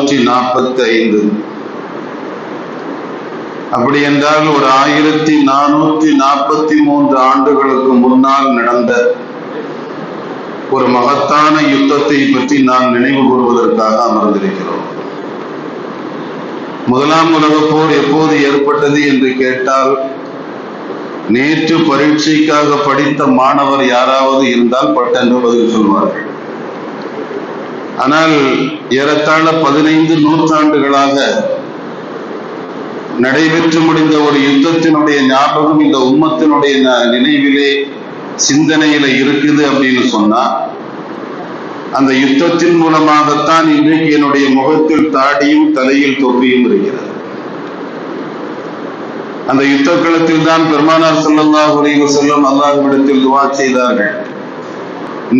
1445. அப்படி என்றால் ஒரு 1443 ஆண்டுகளுக்கு முன்னால் நடந்த ஒரு மகத்தான யுத்தத்தை பற்றி நாம் நினைவு கூறுவதற்காக அமர்ந்திருக்கிறோம். முதலாம் உலகப் போர் எப்போது ஏற்பட்டது என்று கேட்டால், நேற்று பரீட்சைக்காக படித்த மாணவர் யாராவது இருந்தால் பட்டென்று பதில் சொல்வார்கள். ஆனால் ஏறத்தாழ 15 நூற்றாண்டுகளாக நடைபெற்று முடிந்த ஒரு யுத்தத்தினுடைய ஞாபகம் இந்த உம்மத்தினுடைய நினைவிலே, சிந்தனையில இருக்குது அப்படின்னு சொன்னா, அந்த யுத்தத்தின் மூலமாகத்தான் இன்றைக்கு என்னுடைய முகத்தில் தாடியும் தலையில் தொப்பியும் இருக்கிறது. அந்த யுத்த களத்தில் தான் பெருமானார் ஸல்லல்லாஹு அலைஹி வஸல்லம் அல்லாஹ்விடத்தில் துஆ செய்தார்கள்.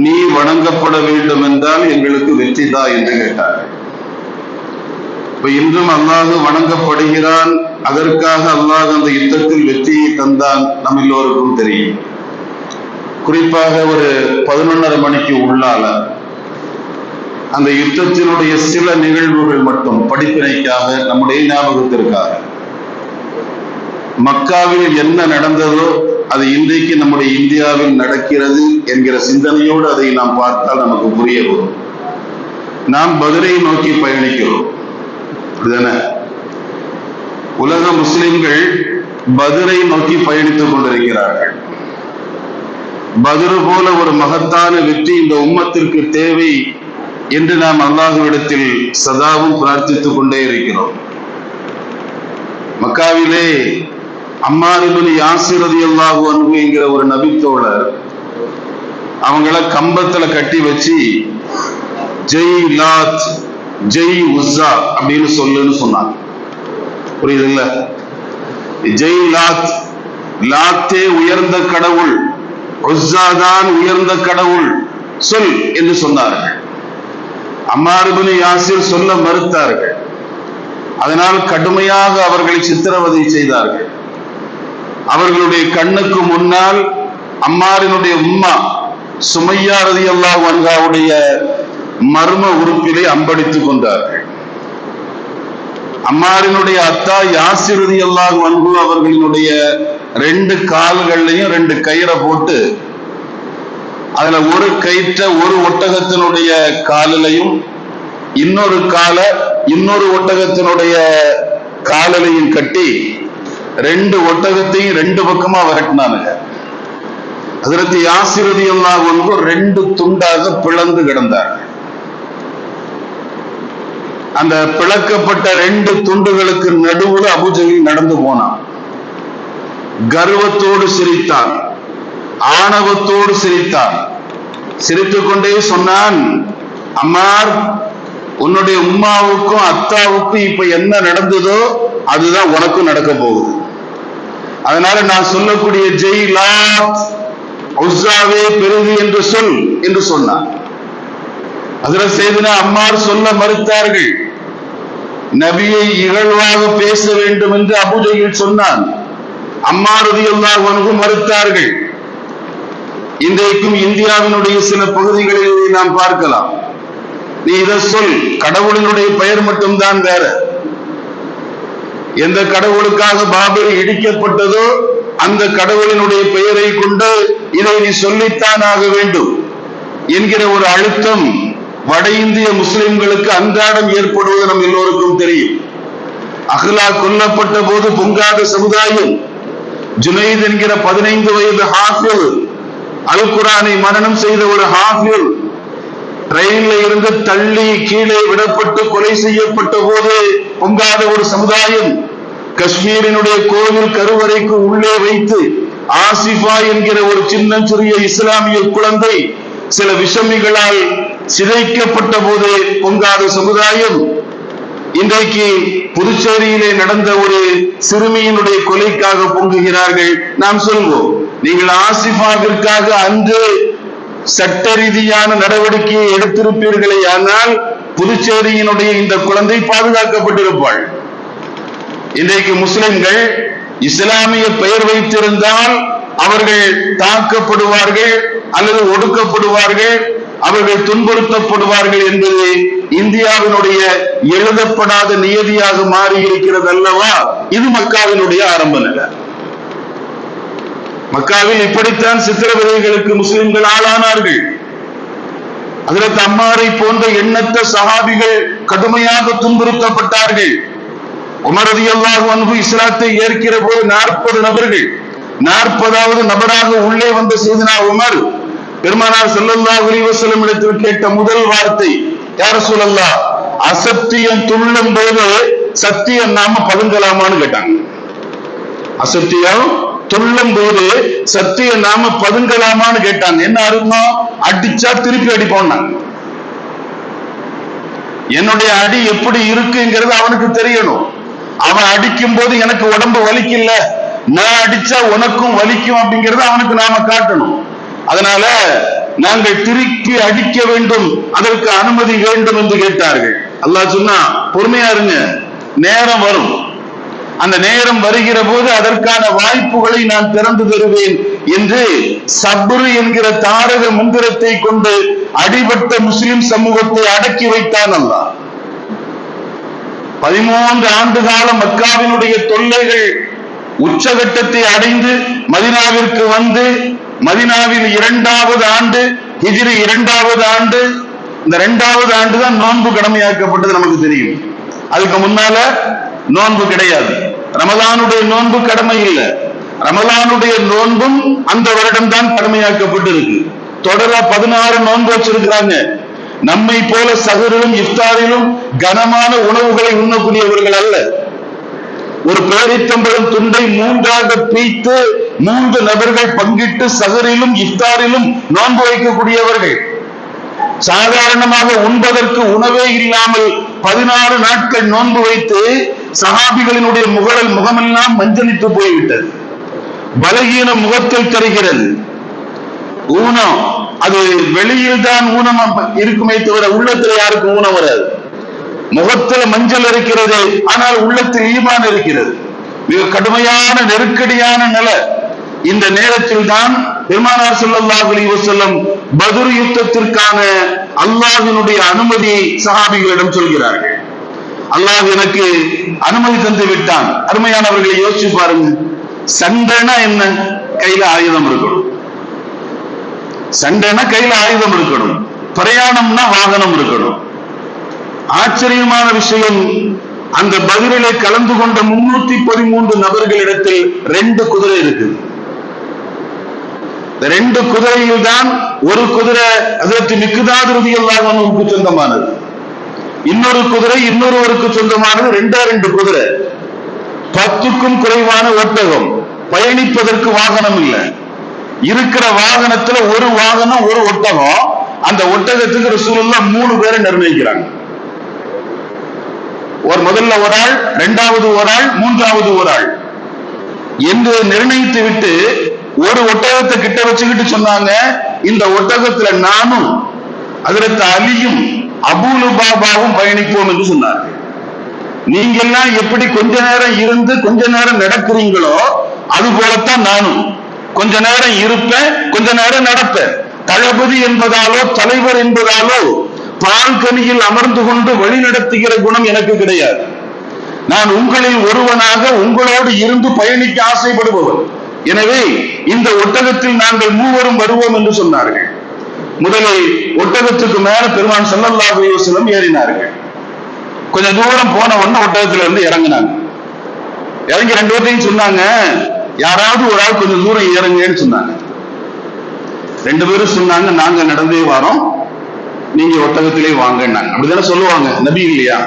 நீ வணங்கப்பட வேண்டும் என்றால் எங்களுக்கு வெற்றி தா என்று கேட்டார்கள். இப்ப இன்றும் அல்லாஹ் வணங்கப்படுகிறான். அதற்காக அல்லாஹ் அந்த யுத்தத்தில் வெற்றியை தந்தான் நம் எல்லோருக்கும் தெரியும். குறிப்பாக ஒரு 11:30 மணிக்கு உள்ளால அந்த யுத்தத்தினுடைய சில நிகழ்வுகள் மட்டும் படிப்பினைக்காக, நம்முடைய ஞாபகத்திற்காக, மக்காவில் என்ன நடந்ததோ அது இன்றைக்கு நம்முடைய இந்தியாவில் நடக்கிறது என்கிற சிந்தனையோடு அதை நாம் பார்த்தால் நமக்கு புரிய வரும். நாம் பத்ரை நோக்கி பயணிக்கிறோம். உலக முஸ்லிம்கள் பத்ரை நோக்கி பயணித்துக் கொண்டிருக்கிறார்கள். பத்ர் போல ஒரு மகத்தான வெற்றி இந்த உம்மத்திற்கு தேவை என்று நாம் அல்லாஹ்விடத்தில் சதாவும் பிரார்த்தித்துக் கொண்டே இருக்கிறோம். மக்காவிலே அம்மார் இப்னு யாசிர் ரலியல்லாஹு அன்ஹு என்கிற ஒரு நபித்தோழர், அவங்கள கம்பத்துல கட்டி வச்சு ஜெய் லாத் ஜெய் உஸ்ஸா அப்படின்னு சொல்லுன்னு சொன்னாங்க. புரியுது இல்ல? ஜெய் லாத், லாத்தே உயர்ந்த கடவுள், உஸ்ஸா தான் உயர்ந்த கடவுள், சொல் என்று சொன்னார்கள். அம்மார் இப்னு யாசிர் சொல்ல மறுத்தார்கள். அதனால் கடுமையாக அவர்களை சித்திரவதை செய்தார்கள். அவர்களுடைய கண்ணுக்கு முன்னால் அம்மாரினுடைய உம்மா சுமையா ரலியல்லாஹு அன்ஹாவுடைய மர்ம உறுப்பிலே அம்படித்துக் கொண்டார்கள். அம்மாரினுடைய அத்தா யாசிர் ரலியல்லாஹு அன்ஹு அவர்களினுடைய 2 கால்கள்லையும் 2 கயிறை போட்டு, அதுல ஒரு கயிற்ற ஒரு ஒட்டகத்தினுடைய காலிலையும் இன்னொரு காலை இன்னொரு ஒட்டகத்தினுடைய காலிலையும் கட்டி 2 ஒட்டகத்தையும் 2 பக்கமா விரட்டினானுங்க. ஹஜ்ரத் யாசிர் ரலியல்லாஹு அன்ஹு 2 துண்டாக பிளந்து கிடந்தார். அந்த பிளக்கப்பட்ட 2 துண்டுகளுக்கு நடுவுல அபூஜஹல் நடந்து போனான். கர்வத்தோடு சிரித்தான், ஆணவத்தோடு சிரித்தான். சிரித்துக் கொண்டே சொன்னான், அம்மார், உன்னுடைய உம்மாவுக்கும் அத்தாவுக்கும் இப்ப என்ன நடந்ததோ அதுதான் உனக்கும் நடக்க போகுது. அதனால நான் சொல்லக்கூடிய ஜெய் லாத் உஸ்ஸாவே பெருகு என்று சொல் என்று சொன்னான். ஹஜ்ரத் ஸையதுனா அம்மார் சொல்ல மறுத்தார்கள். நபியை இகழ்வாக பேச வேண்டும் என்று அபூஜஹல் சொன்னான். அம்மார் ரலியல்லாஹு அன்ஹு மறுத்தார்கள். இன்றைக்கும் இந்தியாவினுடைய சில பகுதிகளில் நாம் பார்க்கலாம். நீ இதை சொல், கடவுளினுடைய பெயர் மட்டும்தான் வேற. எந்த கடவுளுக்காக பாபர் இடிக்கப்பட்டதோ அந்த கடவுளினுடைய பெயரை கொண்டு இதை நீ சொல்லித்தான் ஆக வேண்டும் என்கிற ஒரு அழுத்தம் வட இந்திய முஸ்லிம்களுக்கு அன்றாடம் ஏற்படுவது நம் எல்லோருக்கும் தெரியும். அஹ்லா கொல்லப்பட்ட போது பொங்காத சமுதாயம், ஜுனைத் என்கிற 15 வயது ஹாஃபில், அல் குர்ஆனை மனனம் செய்த ஒரு ஹாஃபில், ரயில்ல இருந்து தள்ளி கீழே விடப்பட்டு கொலை செய்யப்பட்ட போது பொங்காத ஒரு சமுதாயம், காஷ்மீரினுடைய கோவில் கருவறைக்கு உள்ளே வைத்து ஆசிஃபா என்கிற ஒரு சின்னஞ்சிறிய இஸ்லாமிய குழந்தை சில விஷமிகளால் சிதைக்கப்பட்ட போது பொங்காத சமுதாயம், இன்றைக்கு புதுச்சேரியிலே நடந்த ஒரு சிறுமியினுடைய கொலைக்காக பொங்குகிறார்கள். நாம் சொல்வோம், நீங்கள் ஆசிஃபாவிற்காக அன்று சட்ட ரீதியான நடவடிக்கையை எடுத்திருப்பீர்களே, ஆனால் புதுச்சேரியினுடைய இந்த குழந்தை பாதுகாக்கப்பட்டிருப்பாள். இன்றைக்கு முஸ்லிம்கள் இஸ்லாமிய பெயர் வைத்திருந்தால் அவர்கள் தாக்கப்படுவார்கள் அல்லது ஒடுக்கப்படுவார்கள், அவர்கள் துன்புறுத்தப்படுவார்கள் என்பது இந்தியாவினுடைய எழுதப்படாத நியதியாக மாறி இருக்கிறது அல்லவா? இது மக்காவினுடைய ஆரம்ப நிலை. மக்காவில் இப்படித்தான் சித்திரவதைகளுக்கு முஸ்லிம்கள் ஆளானார்கள். ஹஜ்ரத் அம்மாரை போன்ற எண்ணற்ற சஹாபிகள் கடுமையாக துன்புறுத்தப்பட்டார்கள். உமர் ரலியல்லாஹு அன்ஹு இஸ்லாத்தை ஏற்கிற போது 40 நபர்கள், 40வது நபராக உள்ளே வந்த சையதுனா உமர் பெருமானார் ஸல்லல்லாஹு அலைஹி வஸல்லம் இடத்தில் கேட்ட முதல் வார்த்தை, யா ரசூலல்லாஹ், அசத்தியம் துள்ளும் போது சத்தியம் நாம பதுங்கலாமான்னு கேட்டாங்க. அசத்தியம் துள்ளும் போது சத்திய நாம பதுங்கலாமான்னு கேட்டாங்க. என்ன அர்த்தம்? அடிச்சா திருப்பி அடிப்போம். என்னுடைய அடி எப்படி இருக்குங்கிறது அவனுக்கு தெரியணும். அவன் அடிக்கும் போது எனக்கு உடம்பு வலிக்கல, நான் அடிச்சா உனக்கும் வலிக்கும் அப்படிங்கறத அவனுக்கு நாம காட்டணும். அதனால நாங்கள் திருப்பி அடிக்க வேண்டும், அதற்கு அனுமதி வேண்டும் என்று கேட்டார்கள். அல்லாஹ் சொன்னா, பொறுமையா இருங்க, நேரம் வரும். அந்த நேரம் வருகிற போது அதற்கான வாய்ப்புகளை நான் திறந்து தருவேன் என்று சப்ரு என்கிற தாரக மந்திரத்தை கொண்டு அடிபட்ட முஸ்லிம் சமூகத்தை அடக்கி வைத்தான் அல்லாஹ். 13 ஆண்டு கால மக்காவினுடைய தொல்லைகள் உச்சகட்டத்தை அடைந்து மதீனாவிற்கு வந்து, மதீனாவின் 2வது ஆண்டு, ஹிஜ்ரி 2வது ஆண்டு, இந்த 2வது ஆண்டு தான் நோன்பு கடமையாக்கப்பட்டது நமக்கு தெரியும். அதுக்கு முன்னால நோன்பு கிடையாது. ரமலானுடைய நோன்பு கடமை இல்லை. ரமலானுடைய நோன்பும் அந்த வருடம் தான் கடமையாக்கப்பட்டு இருக்கு. தொடர 16 நோன்பு வச்சிருக்கிறாங்க. நம்மை போல சஹரிலும் இஃப்தாரிலும் கனமான உணவுகளை உண்ணக்கூடியவர்கள் அல்ல. ஒரு பேரித்தம்பழம் துண்டை 3ஆக பிரித்து 3 நபர்கள் பங்கிட்டு சஹரிலும் இஃப்தாரிலும் நோன்பு வைக்கக்கூடியவர்கள். சாதாரணமாக உண்பதற்கு உணவே இல்லாமல் 16 நாட்கள் நோன்பு வைத்து சஹாபிகளினுடைய முகமெல்லாம் மஞ்சளித்து போய்விட்டது. பலகீன முகத்தில் தருகிறது. ஊனம் அது வெளியில் தான் ஊனம் இருக்குமே தவிர உள்ளத்தில் யாருக்கும் ஊனம் வராது. முகத்தில் மஞ்சள் இருக்கிறது, ஆனால் உள்ளத்தில் ஈமான் இருக்கிறது. மிக கடுமையான நெருக்கடியான நிலை. இந்த நேரத்தில் தான் பெருமானார் ஸல்லல்லாஹு அலைஹி வஸல்லம் பத்ர் யுத்தத்திற்கான அல்லாஹ்வினுடைய அனுமதி சஹாபிகளிடம் சொல்கிறார்கள். அல்லாஹ் எனக்கு அனுமதி தந்து விட்டான். அருமையானவர்களை யோசிச்சு பாருங்க. சண்டைனா என்ன? கையில ஆயுதம் இருக்கணும். சண்டைனா கையில ஆயுதம் இருக்கணும். பிரயாணம்னா வாகனம் இருக்கணும். ஆச்சரியமான விஷயம், அந்த பத்ரிலே கலந்து கொண்ட 313 நபர்களிடத்தில் 2 குதிரை இருக்குது. 2 குதிரையில் தான் ஒரு குதிரை ஹஜ்ரத் மிக்தாத் ரலியல்லாஹு அன்ஹுவுக்கு சொந்தமானது, இன்னொரு குதிரை இன்னொருவருக்கு சொந்தமானது. 2 குதிரை, 10க்கும் குறைவான ஒட்டகம். பயணிப்பதற்கு வாகனம் இல்லை. இருக்கிற வாகனத்துல ஒரு வாகனம், ஒரு ஒட்டகம். அந்த ஒட்டகத்துக்கு ரசூலுல்லாஹ் 3 பேரை நிர்ணயிக்கிறாங்க. முதல்ல ஒரு ஆள், 2வது ஒரு ஆள், 3வது ஒரு ஆள் என்று நிர்ணயித்து விட்டு ஒரு ஒட்டகத்தை கிட்ட வச்சுக்கிட்டு சொன்னாங்க, இந்த ஒட்டகத்துல நானும் ஹஜ்ரத் அலியும் அபூ லுபாபாவும் பயணிப்போம் என்று சொன்னார்கள். நீங்க எல்லாம் எப்படி கொஞ்ச நேரம் இருந்து கொஞ்ச நேரம் நடக்கிறீங்களோ அது போலத்தான் நானும் கொஞ்ச நேரம் இருப்பேன், கொஞ்ச நேரம் நடப்பேன். தளபதி என்பதாலோ தலைவர் என்பதாலோ பால்கனியில் அமர்ந்து கொண்டு வழி நடத்துகிற குணம் எனக்கு கிடையாது. நான் உங்களில் ஒருவனாக உங்களோடு இருந்து பயணிக்க ஆசைப்படுபவர். எனவே இந்த ஒட்டகத்தில் நாங்கள் 3 வருவோம் என்று சொன்னார்கள். முதலில் ஒட்டகத்துக்கு மேல பெருமான் ஸல்லல்லாஹு அலைஹி வஸல்லம் ஏறினார்கள். கொஞ்சம் தூரம் போன உடனே ஒட்டகத்துல இருந்து இறங்கினாங்க. இறங்கி 2 பேரையும் சொன்னாங்க, யாராவது ஒரு ஆள் கொஞ்சம் தூரம் ஏறுங்கன்னு சொன்னாங்க. 2 பேரும் சொன்னாங்க, நாங்க நடந்தே வரோம், நீங்க ஒட்டகத்திலே வாங்கன்னாங்க. அப்படிதானே சொல்லுவாங்க, நபி இல்லையா?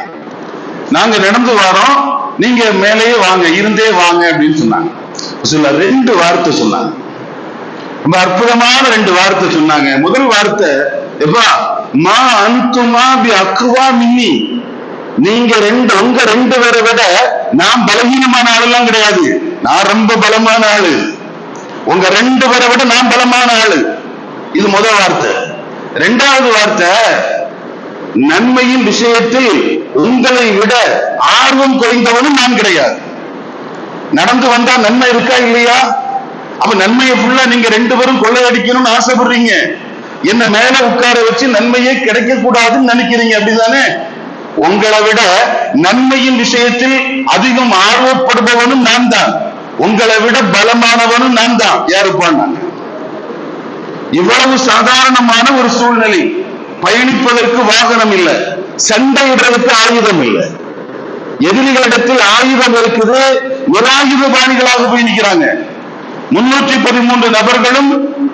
நாங்க நடந்து வரோம், நீங்க மேலேயே வாங்க, இருந்தே வாங்க அப்படின்னு சொன்னாங்க. 2 வார்த்தை சொன்னாங்க. ரொம்ப அற்புதமான 2 வார்த்தை சொன்னாங்க. முதல் வார்த்தை, எப்பா மா அன்துமா பி அக்வா மின்னி, நீங்க உங்க 2 பேரை விட நான் பலகீனமான ஆளெல்லாம் கிடையாது, நான் ரொம்ப பலமான ஆளு. உங்க 2 பேரை விட நான் பலமான ஆளு. இது முதல் வார்த்தை. 2வது வார்த்தை, நன்மையின் விஷயத்தில் உங்களை விட ஆர்வம் குறைந்தவனும் நான் கிடையாது. நடந்து வந்தா நன்மை இருக்கா இல்லையா? அப்ப நன்மையை ஃபுல்லா நீங்க 2 பேரும் கொள்ளையடிக்கணும்னு ஆசைப்படுறீங்க. என்ன மேல உட்கார வச்சு நன்மையே கிடைக்க கூடாதுன்னு நினைக்கிறீங்க, அப்படிதானே? உங்களை விட நன்மையின் விஷயத்தில் அதிகம் ஆர்வப்படுபவனும் நான் தான், உங்களை விட பலமானவனும் நான் தான். யாருப்பான்? இவ்வளவு சாதாரணமான ஒரு சூழ்நிலை. பயணிப்பதற்கு வாகனம் இல்லை, சண்டையிடுறதுக்கு ஆயுதம் இல்லை. எதிரிகளிடத்தில் ஆயுதம் இருக்குது, நிராயுதபாணிகளாக போய் நிற்கிறாங்க. 313 நபர்களும்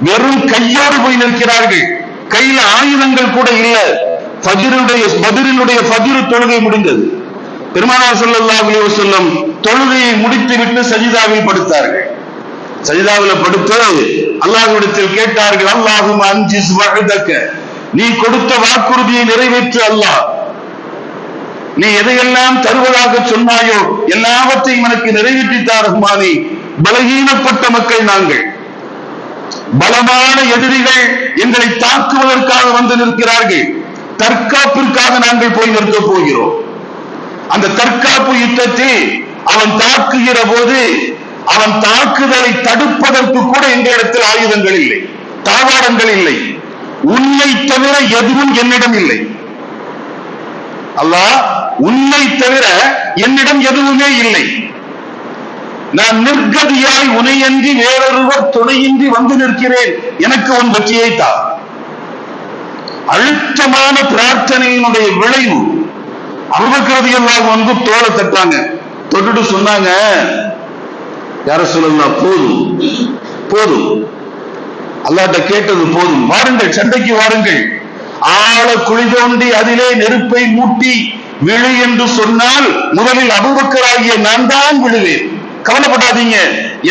வெறும் கையோடு போய் நிற்கிறார்கள். கையில ஆயுதங்கள் கூட இல்லை. பதிலுடைய ஃபஜ்ர் தொழுகை முடிந்தது. பெருமானார் ஸல்லல்லாஹு அலைஹி வஸல்லம் தொழுகையை முடித்துவிட்டு சஜிதாவில் படுத்தார்கள். சஜிதாவில் படுத்து அல்லாஹ்விடத்தில் கேட்டார்கள், அல்லாஹும்ம அன்ஜிஸ் வஅதக, நீ கொடுத்த வாக்குறுதியை நிறைவேற்று அல்லாஹ். நீ எதையெல்லாம் தருவதாக சொன்னாயோ எல்லாவற்றையும் எனக்கு நிறைவேற்றித்தார் ரஹ்மானே. பலகீனப்பட்ட மக்கள் நாங்கள், பலமான எதிரிகள் எங்களை தாக்குவதற்காக வந்து நிற்கிறார்கள். தற்காப்பிற்காக நாங்கள் போய் நிற்க போகிறோம். அந்த தற்காப்பு யுத்தத்தில் அவன் தாக்குகிற போது அவன் தாக்குதலை தடுப்பதற்கு கூட எங்களிடத்தில் ஆயுதங்கள் இல்லை, தாவாடங்கள் இல்லை. உன்னை தவிர எதுவும் என்னிடம் இல்லை. அல்லாஹ், உன்னை தவிர என்னிடம் எதுவுமே இல்லை. நான் நிர்கதியாய் உனையன்றி வேறொருவர் துணையின்றி வந்து நிற்கிறேன், எனக்கு உன் வெற்றியை தா. அழுத்தமான பிரார்த்தனையினுடைய விளைவு. அபூபக்கர் ரலியல்லாஹு அன்ஹு தோளை தட்டாங்க, தொட்டுட்டு சொன்னாங்க, யா ரசூலல்லாஹ், போதும் போதும், அல்லாஹ்ட்ட கேட்டது போதும், வாருங்கள், சண்டைக்கு வாருங்கள். ஆழ குழி தோண்டி அதிலே நெருப்பை மூட்டி விழு என்று சொன்னால் முதலில் அபூபக்கர் ஆகிய நான் தான் விழுவேன். கவலைப்படாதீங்க,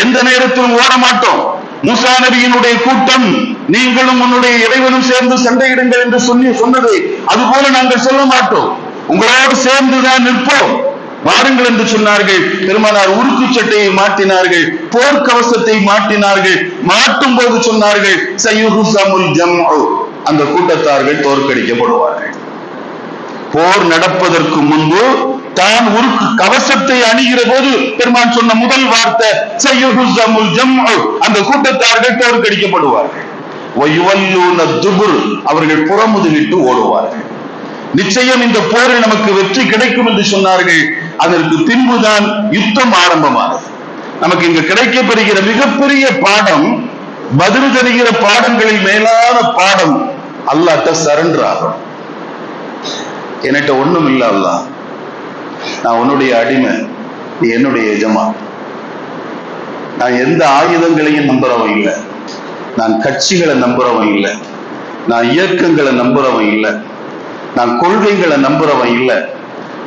எந்த நேரத்திலும் ஓட மாட்டோம். மூசா நபியினுடைய கூட்டம் நீங்களும் உன்னுடைய இறைவனும் சேர்ந்து சண்டையிடுங்கள் என்று சொன்னது அதுபோல நாங்கள் சொல்ல மாட்டோம், உங்களோடு சேர்ந்துதான் நிற்போம், வாருங்கள் என்று சொன்னார்கள். பெருமானார் உருக்கு சட்டையை மாட்டினார்கள், போர்க்கவசத்தை மாட்டினார்கள். மாட்டும் போது சொன்னார்கள், சயுஹுஸமுல் ஜம்உ, அந்த கூட்டத்தார்கள் தோற்கடிக்கப்படுவார்கள். போர் நடப்பதற்கு முன்பு தான் உருக்கு கவசத்தை அணிகிற போது பெருமான் சொன்ன முதல் வார்த்தை சயுஹுஸமுல் ஜம்உ, அந்த கூட்டத்தார்கள் தோற்கடிக்கப்படுவார்கள். வயுவல்லூன துபுர், அவர்கள் புறமுதுகிட்டு ஓடுவார்கள். நிச்சயம் இந்த போரில் நமக்கு வெற்றி கிடைக்கும் என்று சொன்னார்கள். அதற்கு பின்புதான் யுத்தம் ஆரம்பமானது. நமக்கு இங்கு கிடைக்கப்பெறுகிற மிகப்பெரிய பாடம், பதில் தருகிற பாடங்களில் மேலான பாடம், அல்லாஹ்ட்ட சரண்டர் ஆகும். என்கிட்ட ஒண்ணும் இல்ல அல்லாஹ், நான் உன்னுடைய அடிமை, நீ என்னுடைய எஜமான். நான் எந்த ஆயுதங்களையும் நம்புறவன் இல்லை, நான் கட்சிகளை நம்புறவன் இல்லை, நான் இயக்கங்களை நம்புறவன் இல்லை, நான் கொள்கைகளை நம்புறவன் இல்லை,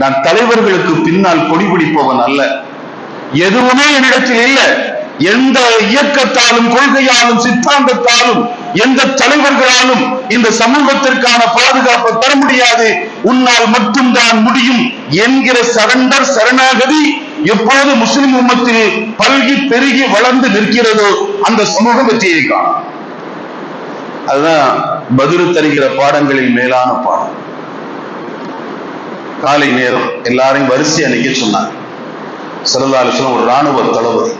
நான் தலைவர்களுக்கு பின்னால் கொடி பிடிப்பவன் அல்ல. எதுவுமே என்னிடத்தில் இல்லை. எந்த இயக்கத்தாலும் கொள்கையாலும் சித்தாந்தத்தாலும் எந்த தலைவர்களாலும் இந்த சமூகத்திற்கான பாதுகாப்பை தர முடியாது, உன்னால் மட்டும்தான் முடியும் என்கிற சரண்டர், சரணாகதி எப்போது முஸ்லிம் உம்மத்தில் பல்கி பெருகி வளர்ந்து நிற்கிறதோ அந்த சமூகம் வெற்றியை காணும். அதுதான் பதில் தருகிற பாடங்களில் மேலான பாடம். காலை நேரம் எல்லாரையும் வரிசையா நிக்க சொன்னாங்க. ஸல்லல்லாஹு அலைஹி வஸல்லம் ஒரு ராணுவ தளபதி,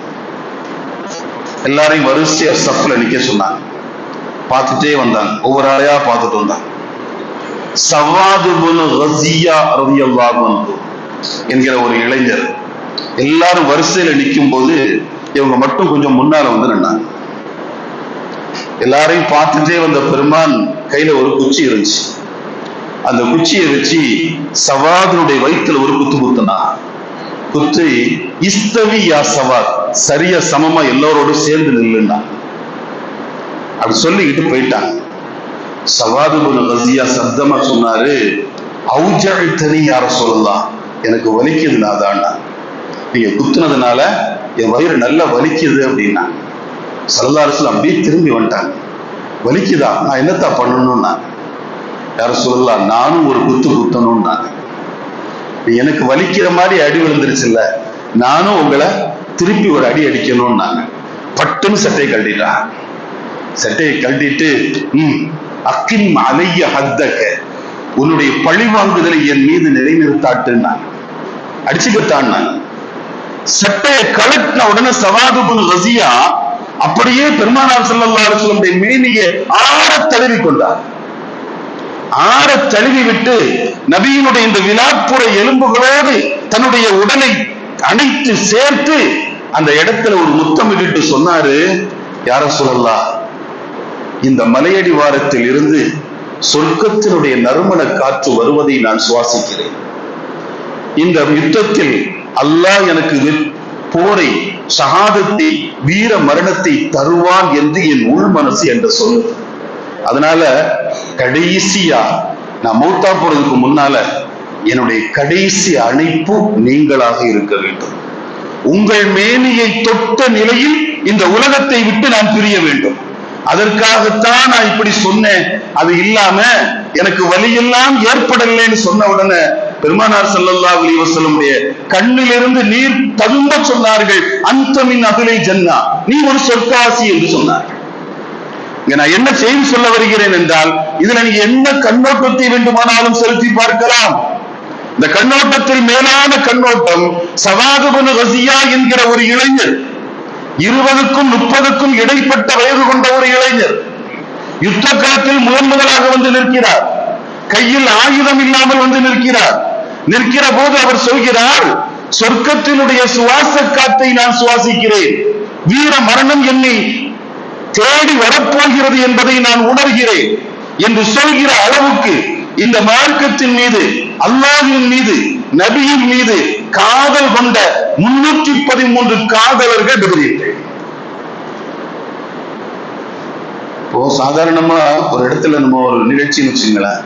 எல்லாரையும் வரிசையா சஃப்ல நிக்க சொன்னாங்க. பார்த்துட்டே வந்தாங்க, ஒவ்வொரு ஆளையா பார்த்துட்டு வந்தாங்க. ஸவாத் இப்னு கஸியா ரலியல்லாஹு அன்ஹு என்கிற ஒரு இளைஞர் எல்லாரும் வரிசையில நிற்கும் போது இவங்க மட்டும் கொஞ்சம் முன்னால வந்து நின்னாங்க. எல்லாரையும் பார்த்துட்டே வந்த பெருமான் கையில ஒரு குச்சி இருந்துச்சு. அந்த குச்சியை வச்சு சவாதனுடைய வயிற்றுல ஒரு குத்து குத்துனா, குத்து இஸ்தவி யா சவாத், சரியா சமமா எல்லோரோடும் சேர்ந்து நில்லுன்னா அப்படி சொல்லிக்கிட்டு போயிட்டாங்க. சவாது இப்னு கஸியா சத்தமா சொன்னாரு, அவுஜஅதனி யா ரசூலல்லாஹ், எனக்கு வலிக்குது நாதான்னா, நீங்க குத்துனதுனால என் வயிறு நல்லா வலிக்குது அப்படின்னா. ஸல்லல்லாஹு அலைஹி வஸல்லம் அப்படியே திரும்பி வந்துட்டாங்க. வலிக்குதா, நான் என்னத்தா பண்ணணும்னா. யா ரசூலல்லாஹ், நானும் ஒரு குத்து குத்தணும்னாங்க. எனக்கு வலிக்கிற மாதிரி அடி விழுந்துருச்சுல்ல, நானும் உங்களை திருப்பி ஒரு அடி அடிக்கணும்னாங்க. பட்டுன்னு சட்டையை கழட்டிட்டான். சட்டையை கழட்டிட்டு, அக்கின் அலைய ஹத்தக, உன்னுடைய பழி வாங்குதலை என் மீது நிலைநிறுத்தாட்டுன்னாங்க. அடிச்சுக்கத்தான். சட்டையை கழட்டின உடனே ஸவாத் இப்னு கஸியா அப்படியே பெருமானார் ஸல்லல்லாஹு அலைஹி வஸல்லம் மேனியை ஆறத் தழுவி கொண்டார். ஆறத் தழுவி விட்டு நபியினுடைய இந்த விலாப்புற எலும்புகளோடு தன்னுடைய உடலை அணைத்து சேர்த்து அந்த இடத்துல ஒரு முத்தமிட்டு சொன்னாரு, யா ரசூலல்லாஹ், இந்த மலையடிவாரத்தில் இருந்து சொர்க்கத்தினுடைய நறுமண காற்று வருவதை நான் சுவாசிக்கிறேன். இந்த யுத்தத்தில் அல்லாஹ் எனக்கு போரை, ஷஹாதத்தை, வீர மரணத்தை தருவான் என்று என் உள் மனசு என்று சொல்லு. அதனால கடைசியா நான் மௌத்தா போறதுக்கு முன்னால என்னுடைய கடைசி அழைப்பு நீங்களாக இருக்க வேண்டும். உங்கள் மேனியை தொட்ட நிலையில் இந்த உலகத்தை விட்டு நான் பிரிய வேண்டும். அதற்காகத்தான் நான் இப்படி சொன்னேன். அது இல்லாம எனக்கு வலியெல்லாம் ஏற்படலைன்னு சொன்ன உடனே பெருமானார் ஸல்லல்லாஹு அலைஹி வஸல்லம் கண்ணிலிருந்து நீர் ததும்ப சொன்னார்கள், அன்த மின் அஹ்லி ஜன்னா, நீ ஒரு சொர்க்கவாசி என்று சொன்னார்கள். நான் என்ன செய்தி சொல்ல வருகிறேன் என்றால், இதுல நீங்க என்ன கண்ணோட்டத்தை வேண்டுமானாலும் செலுத்தி பார்க்கலாம். இந்த கண்ணோட்டத்தில் மேலான கண்ணோட்டம் சவாது பின் ரஸியா என்கிற ஒரு இளைஞர், 20க்கும் 30க்கும் இடைப்பட்ட வயது கொண்ட ஒரு இளைஞர் யுத்த களத்தில் முதலாக வந்து நிற்கிறார். கையில் ஆயுதம் இல்லாமல் வந்து நிற்கிறார். நிற்கிற போது அவர் சொல்கிறார், சொர்க்கத்தினுடைய சுவாச காற்றை நான் சுவாசிக்கிறேன், வீர மரணம் என்னை தேடி வரப்போகிறது என்பதை நான் உணர்கிறேன் என்று சொல்கிற அளவுக்கு இந்த மார்க்கத்தின் மீது, அல்லாஹ்வின் மீது, நபியின் மீது காதல் கொண்ட 313 காதலர்கள் பெறுகிறீர்கள். இப்போ சாதாரணமா ஒரு இடத்துல நம்ம ஒரு நிகழ்ச்சின்னு வச்சுங்களேன்,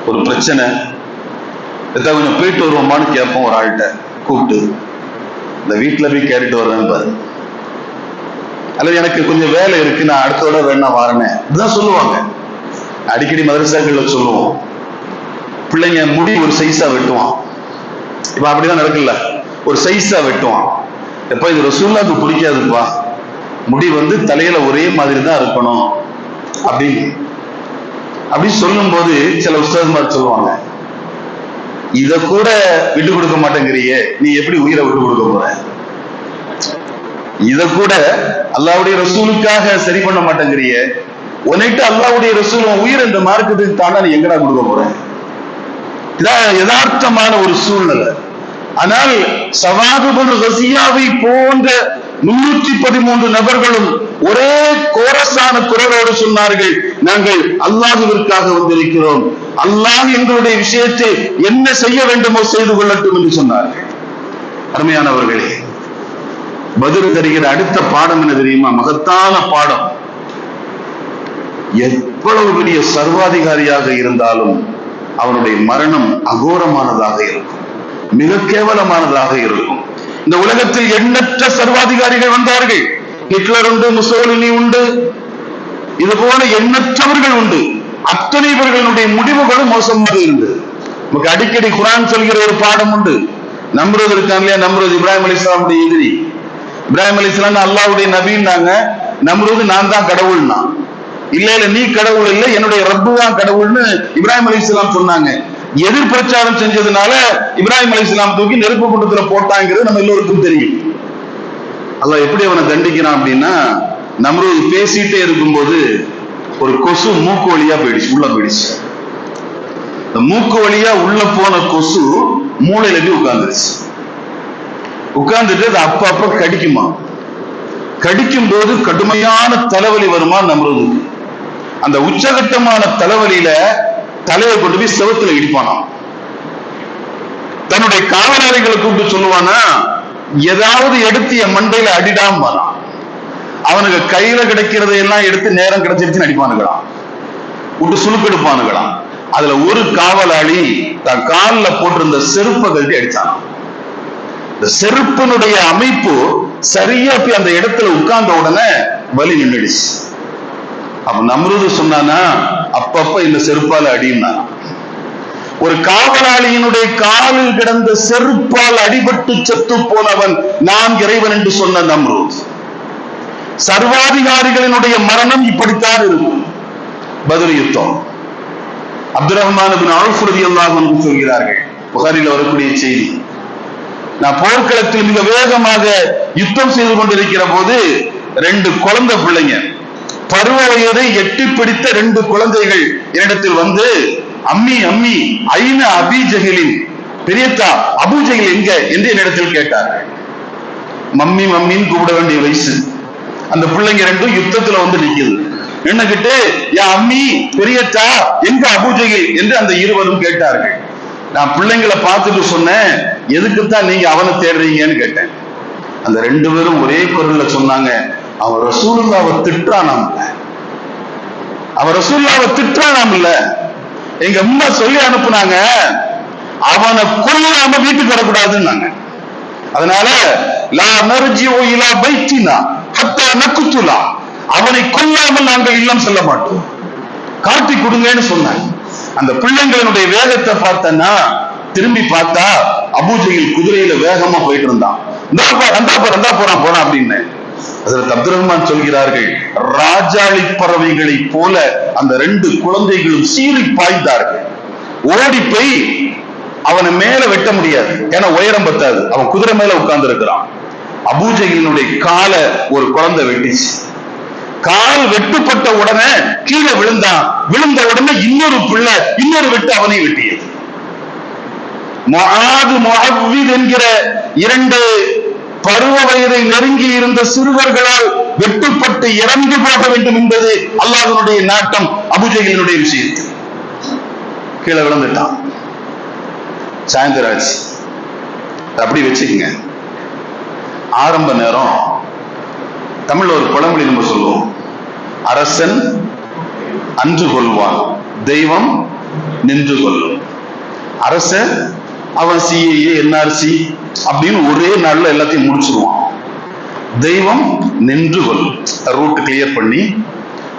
ஒரு பிரச்சனை, கொஞ்சம் போயிட்டு வருவோமான்னு கேட்போம் ஒரு ஆள்கிட்ட கூப்பிட்டு, இந்த வீட்டுல போய் கேட்டுட்டு வர்றேன்னு பாரு, அல்லது எனக்கு கொஞ்சம் வேலை இருக்கு, நான் அடுத்தோட வேணா வாரேன், இதுதான் சொல்லுவாங்க. அடிக்கடி மதரசாக்கள்ல சொல்லுவோம், பிள்ளைங்க முடி ஒரு சைஸா வெட்டுவான். இப்ப அப்படிதான் நடக்கல, ஒரு சைஸா வெட்டுவான். எப்ப இது ரசூலுல்லாஹ்க்கு பிடிக்காதுப்பா, முடி வந்து தலையில ஒரே மாதிரி தான் இருக்கணும் அப்படி சொல்லும் போது சில உஸ்தாதுமார் சொல்லுவாங்க, இத கூட விட்டு கொடுக்க மாட்டேங்கிறியே, நீ எப்படி உயிரை விட்டு கொடுக்க போற? இத கூட அல்லாஹ்வுடைய ரசூலுக்காக சரி பண்ண மாட்டேங்கிறியே, உன்னிட்டு அல்லாஹ்வுடைய ரசூல் உயிர் இந்த மார்க்கத்துக்கு தாண்டா நீ எங்கடா கொடுக்க போற? இதான் யதார்த்தமான ஒரு சூழ்நிலை. ஆனால் சவாது பின் ரஸியாவை போன்ற 313 நபர்களும் ஒரே கோரஸான குரலோடு சொன்னார்கள், நாங்கள் அல்லாஹ்விற்காக வந்திருக்கிறோம், அல்லாஹ் எங்களுடைய விஷயத்தை என்ன செய்ய வேண்டுமோ செய்து கொள்ளட்டும் என்று சொன்னார்கள். அருமையானவர்களே, பத்ர் தருகிற அடுத்த பாடம் என்ன தெரியுமா? மகத்தான பாடம். எவ்வளவு பெரிய சர்வாதிகாரியாக இருந்தாலும் அவனுடைய மரணம் அகோரமானதாக இருக்கும், மிக கேவலமானதாக இருக்கும். இந்த உலகத்தில் எண்ணற்ற சர்வாதிகாரிகள் வந்தார்கள். ஹிட்லர் உண்டு, முசோலினி உண்டு, இது போல எண்ணற்றவர்கள் உண்டு. அத்தனை பேர்களுடைய முடிவுகளும் மோசமாக இருந்தது. நமக்கு அடிக்கடி குர்ஆன் சொல்கிற ஒரு பாடம் உண்டு. நம்ரூத் இருக்காங்க இல்லையா, நம்ரூத் இப்ராஹிம் அலைஹிஸ்ஸலாமுடைய எதிரி. இப்ராஹிம் அலைஹிஸ்ஸலாம் அல்லாஹ்வுடைய நபின்னாங்க, நம்ரூத் நான் தான் கடவுள்னா. இல்ல இல்ல நீ கடவுள் இல்லை, என்னுடைய ரப்பு தான் கடவுள்னு இப்ராஹிம் அலைஹிஸ்ஸலாம் சொன்னாங்க. எதிர் பிரச்சாரம் செஞ்சதுனால இப்ராஹிம் அலைஹிஸ்ஸலாம் தூக்கி நெருப்பு குண்டத்துல போட்டாங்கிறது நம்ம எல்லோருக்கும் தெரியும். அல்லாஹ் எப்படி அவனை தண்டிக்கிறான் அப்படின்னா, நம்ரூத் பேசிட்டே இருக்கும்போது ஒரு கொசு மூக்கு வழியா போயிடுச்சு, உள்ள போயிடுச்சு. இந்த மூக்கு வழியா உள்ள போன கொசு மூளையில போய் உட்கார்ந்துருச்சு. உட்கார்ந்துட்டு அது அப்ப கடிக்குமா, கடிக்கும் போது கடுமையான தலைவலி வருமா நம்ரூதுக்கு. அந்த உச்சகட்டமான தலைவலியில தலையை கொண்டு போய் செவத்துல இடிப்பானா. தன்னுடைய காவலாளிகளை கூப்பிட்டு சொல்லுவானா, ஏதாவது எடுத்து என் மண்டையில அடிடாம. அவனுக்கு கையில கிடைக்கிறதையெல்லாம் எடுத்து நேரம் கிடைச்சிருச்சுன்னு அடிப்பானுங்களாம், விட்டு சுழுக்கெடுப்பானுங்களாம். அதுல ஒரு காவலாளி தன் காலில் போட்டிருந்த செருப்பை கழட்டி அடிச்சான். இந்த செருப்பினுடைய அமைப்பு சரியா போய் அந்த இடத்துல உட்கார்ந்த உடனே வலி நின்றுடுச்சு. அப்ப நம்ரூது சொன்னானா, அப்பப்ப இந்த செருப்பால அடினா. ஒரு காவலாளியினுடைய காலில் கிடந்த செருப்பால் அடிபட்டு செத்து போனவன் நான் இறைவன் என்று சொன்ன நம்ரூத். சர்வாதிகாரிகளினுடைய மரணம் இப்படித்தான் இருக்கும். பத்ர் யுத்தம், அப்துல் ரஹ்மான் பின் அவுஃப் ரலியல்லாஹு அன்ஹு சொல்கிறார்கள், புகாரில் வரக்கூடிய செய்தி. நான் போர்க்களத்தில் மிக வேகமாக யுத்தம் செய்து கொண்டிருக்கிற போது 2 குழந்தை பிள்ளைங்க, பருவ வயதை எட்டி பிடித்த 2 குழந்தைகள் என்னிடத்தில் வந்து, அம்மி அம்மி ஐன அபிஜஹலின், பெரியத்தா அபூஜஹல் எங்க என்று என்னிடத்தில் கேட்டார்கள். மம்மி மம்மின்னு கூப்பிட வேண்டிய வயசு. அந்த பிள்ளைங்க 2 யுத்தத்துல வந்து நிக்குது. என்னகிட்டு யா அம்மி பெரியத்தா எங்க அபூஜஹல் என்று அந்த இருவரும் கேட்டார்கள். நான் பிள்ளைங்களை பார்த்துட்டு சொன்னேன், எதுக்குத்தான் நீங்க அவனை தேடுறீங்கன்னு கேட்டேன். அந்த 2 பேரும் ஒரே குரல்ல சொன்னாங்க, அவன் ரசூலுல்லாஹ்வை திட்டுறானாம்ல, அவன் ரசூலுல்லாஹ்வை திட்டுறானாம்ல. எங்க அம்மா சொல்லி அனுப்புனாங்க, அவனை கொல்லாம வீட்டுக்கு வரக்கூடாதுன்னாங்க. அதனால லா நர்ஜிஉ இலா பைத்தினா ஹத்தா நக்துலா, அவனை கொல்லாமல் நாங்கள் இல்லம் செல்ல மாட்டோம், காட்டி கொடுங்கன்னு சொன்னாங்க. அந்த பிள்ளைங்களுடைய வேகத்தை பார்த்தனா, திரும்பி பார்த்தா அபூஜஹல் குதிரையில வேகமா போயிட்டு இருந்தான். போறான் அப்படின்னு ஹஜ்ரத் அப்துர் ரஹ்மான் சொல்கிறார்கள், ராஜாளி பறவைகளை போல அந்த 2 குழந்தைகளும் சீறி பாய்ந்தார்கள். ஓடி போய் அவனை மேல வெட்ட முடியாது, ஏன்னா உயரம் பத்தாது, அவன் குதிரை மேல உட்கார்ந்து இருக்கிறான். அபூஜஹலினுடைய காலை ஒரு குழந்தை வெட்டிச்சு. கால் வெட்டுப்பட்ட உடனே கீழே விழுந்தான். விழுந்த உடனே இன்னொரு பிள்ளை இன்னொரு வெட்டு அவனை வெட்டியது. முஆது முஅவ்வித் என்கிற 2 பருவ வயதை நெருங்கி இருந்த சிறுவர்களால் வெட்டுப்பட்டு இறந்து போக வேண்டும் என்பது அல்லாஹ்வுடைய நாட்டம். அபூஜஹலினுடைய விஷயத்தில் கீழே விழுந்துட்டான். சாயந்தராஜ் அப்படி வச்சுக்கங்க. ஆரம்ப நேரம் தமிழ்ல ஒரு பழமொழி நம்ம சொல்லுவோம், அரசன் அன்று கொள்வான், தெய்வம் நின்று கொள்ளும். அரசன் அவன் சிஏஏ என்ஆர்சி அப்படின்னு ஒரே நாள்ல எல்லாத்தையும் முடிச்சிருவான். தெய்வம் நின்று கொள்ளும். ரூட் கிளியர் பண்ணி,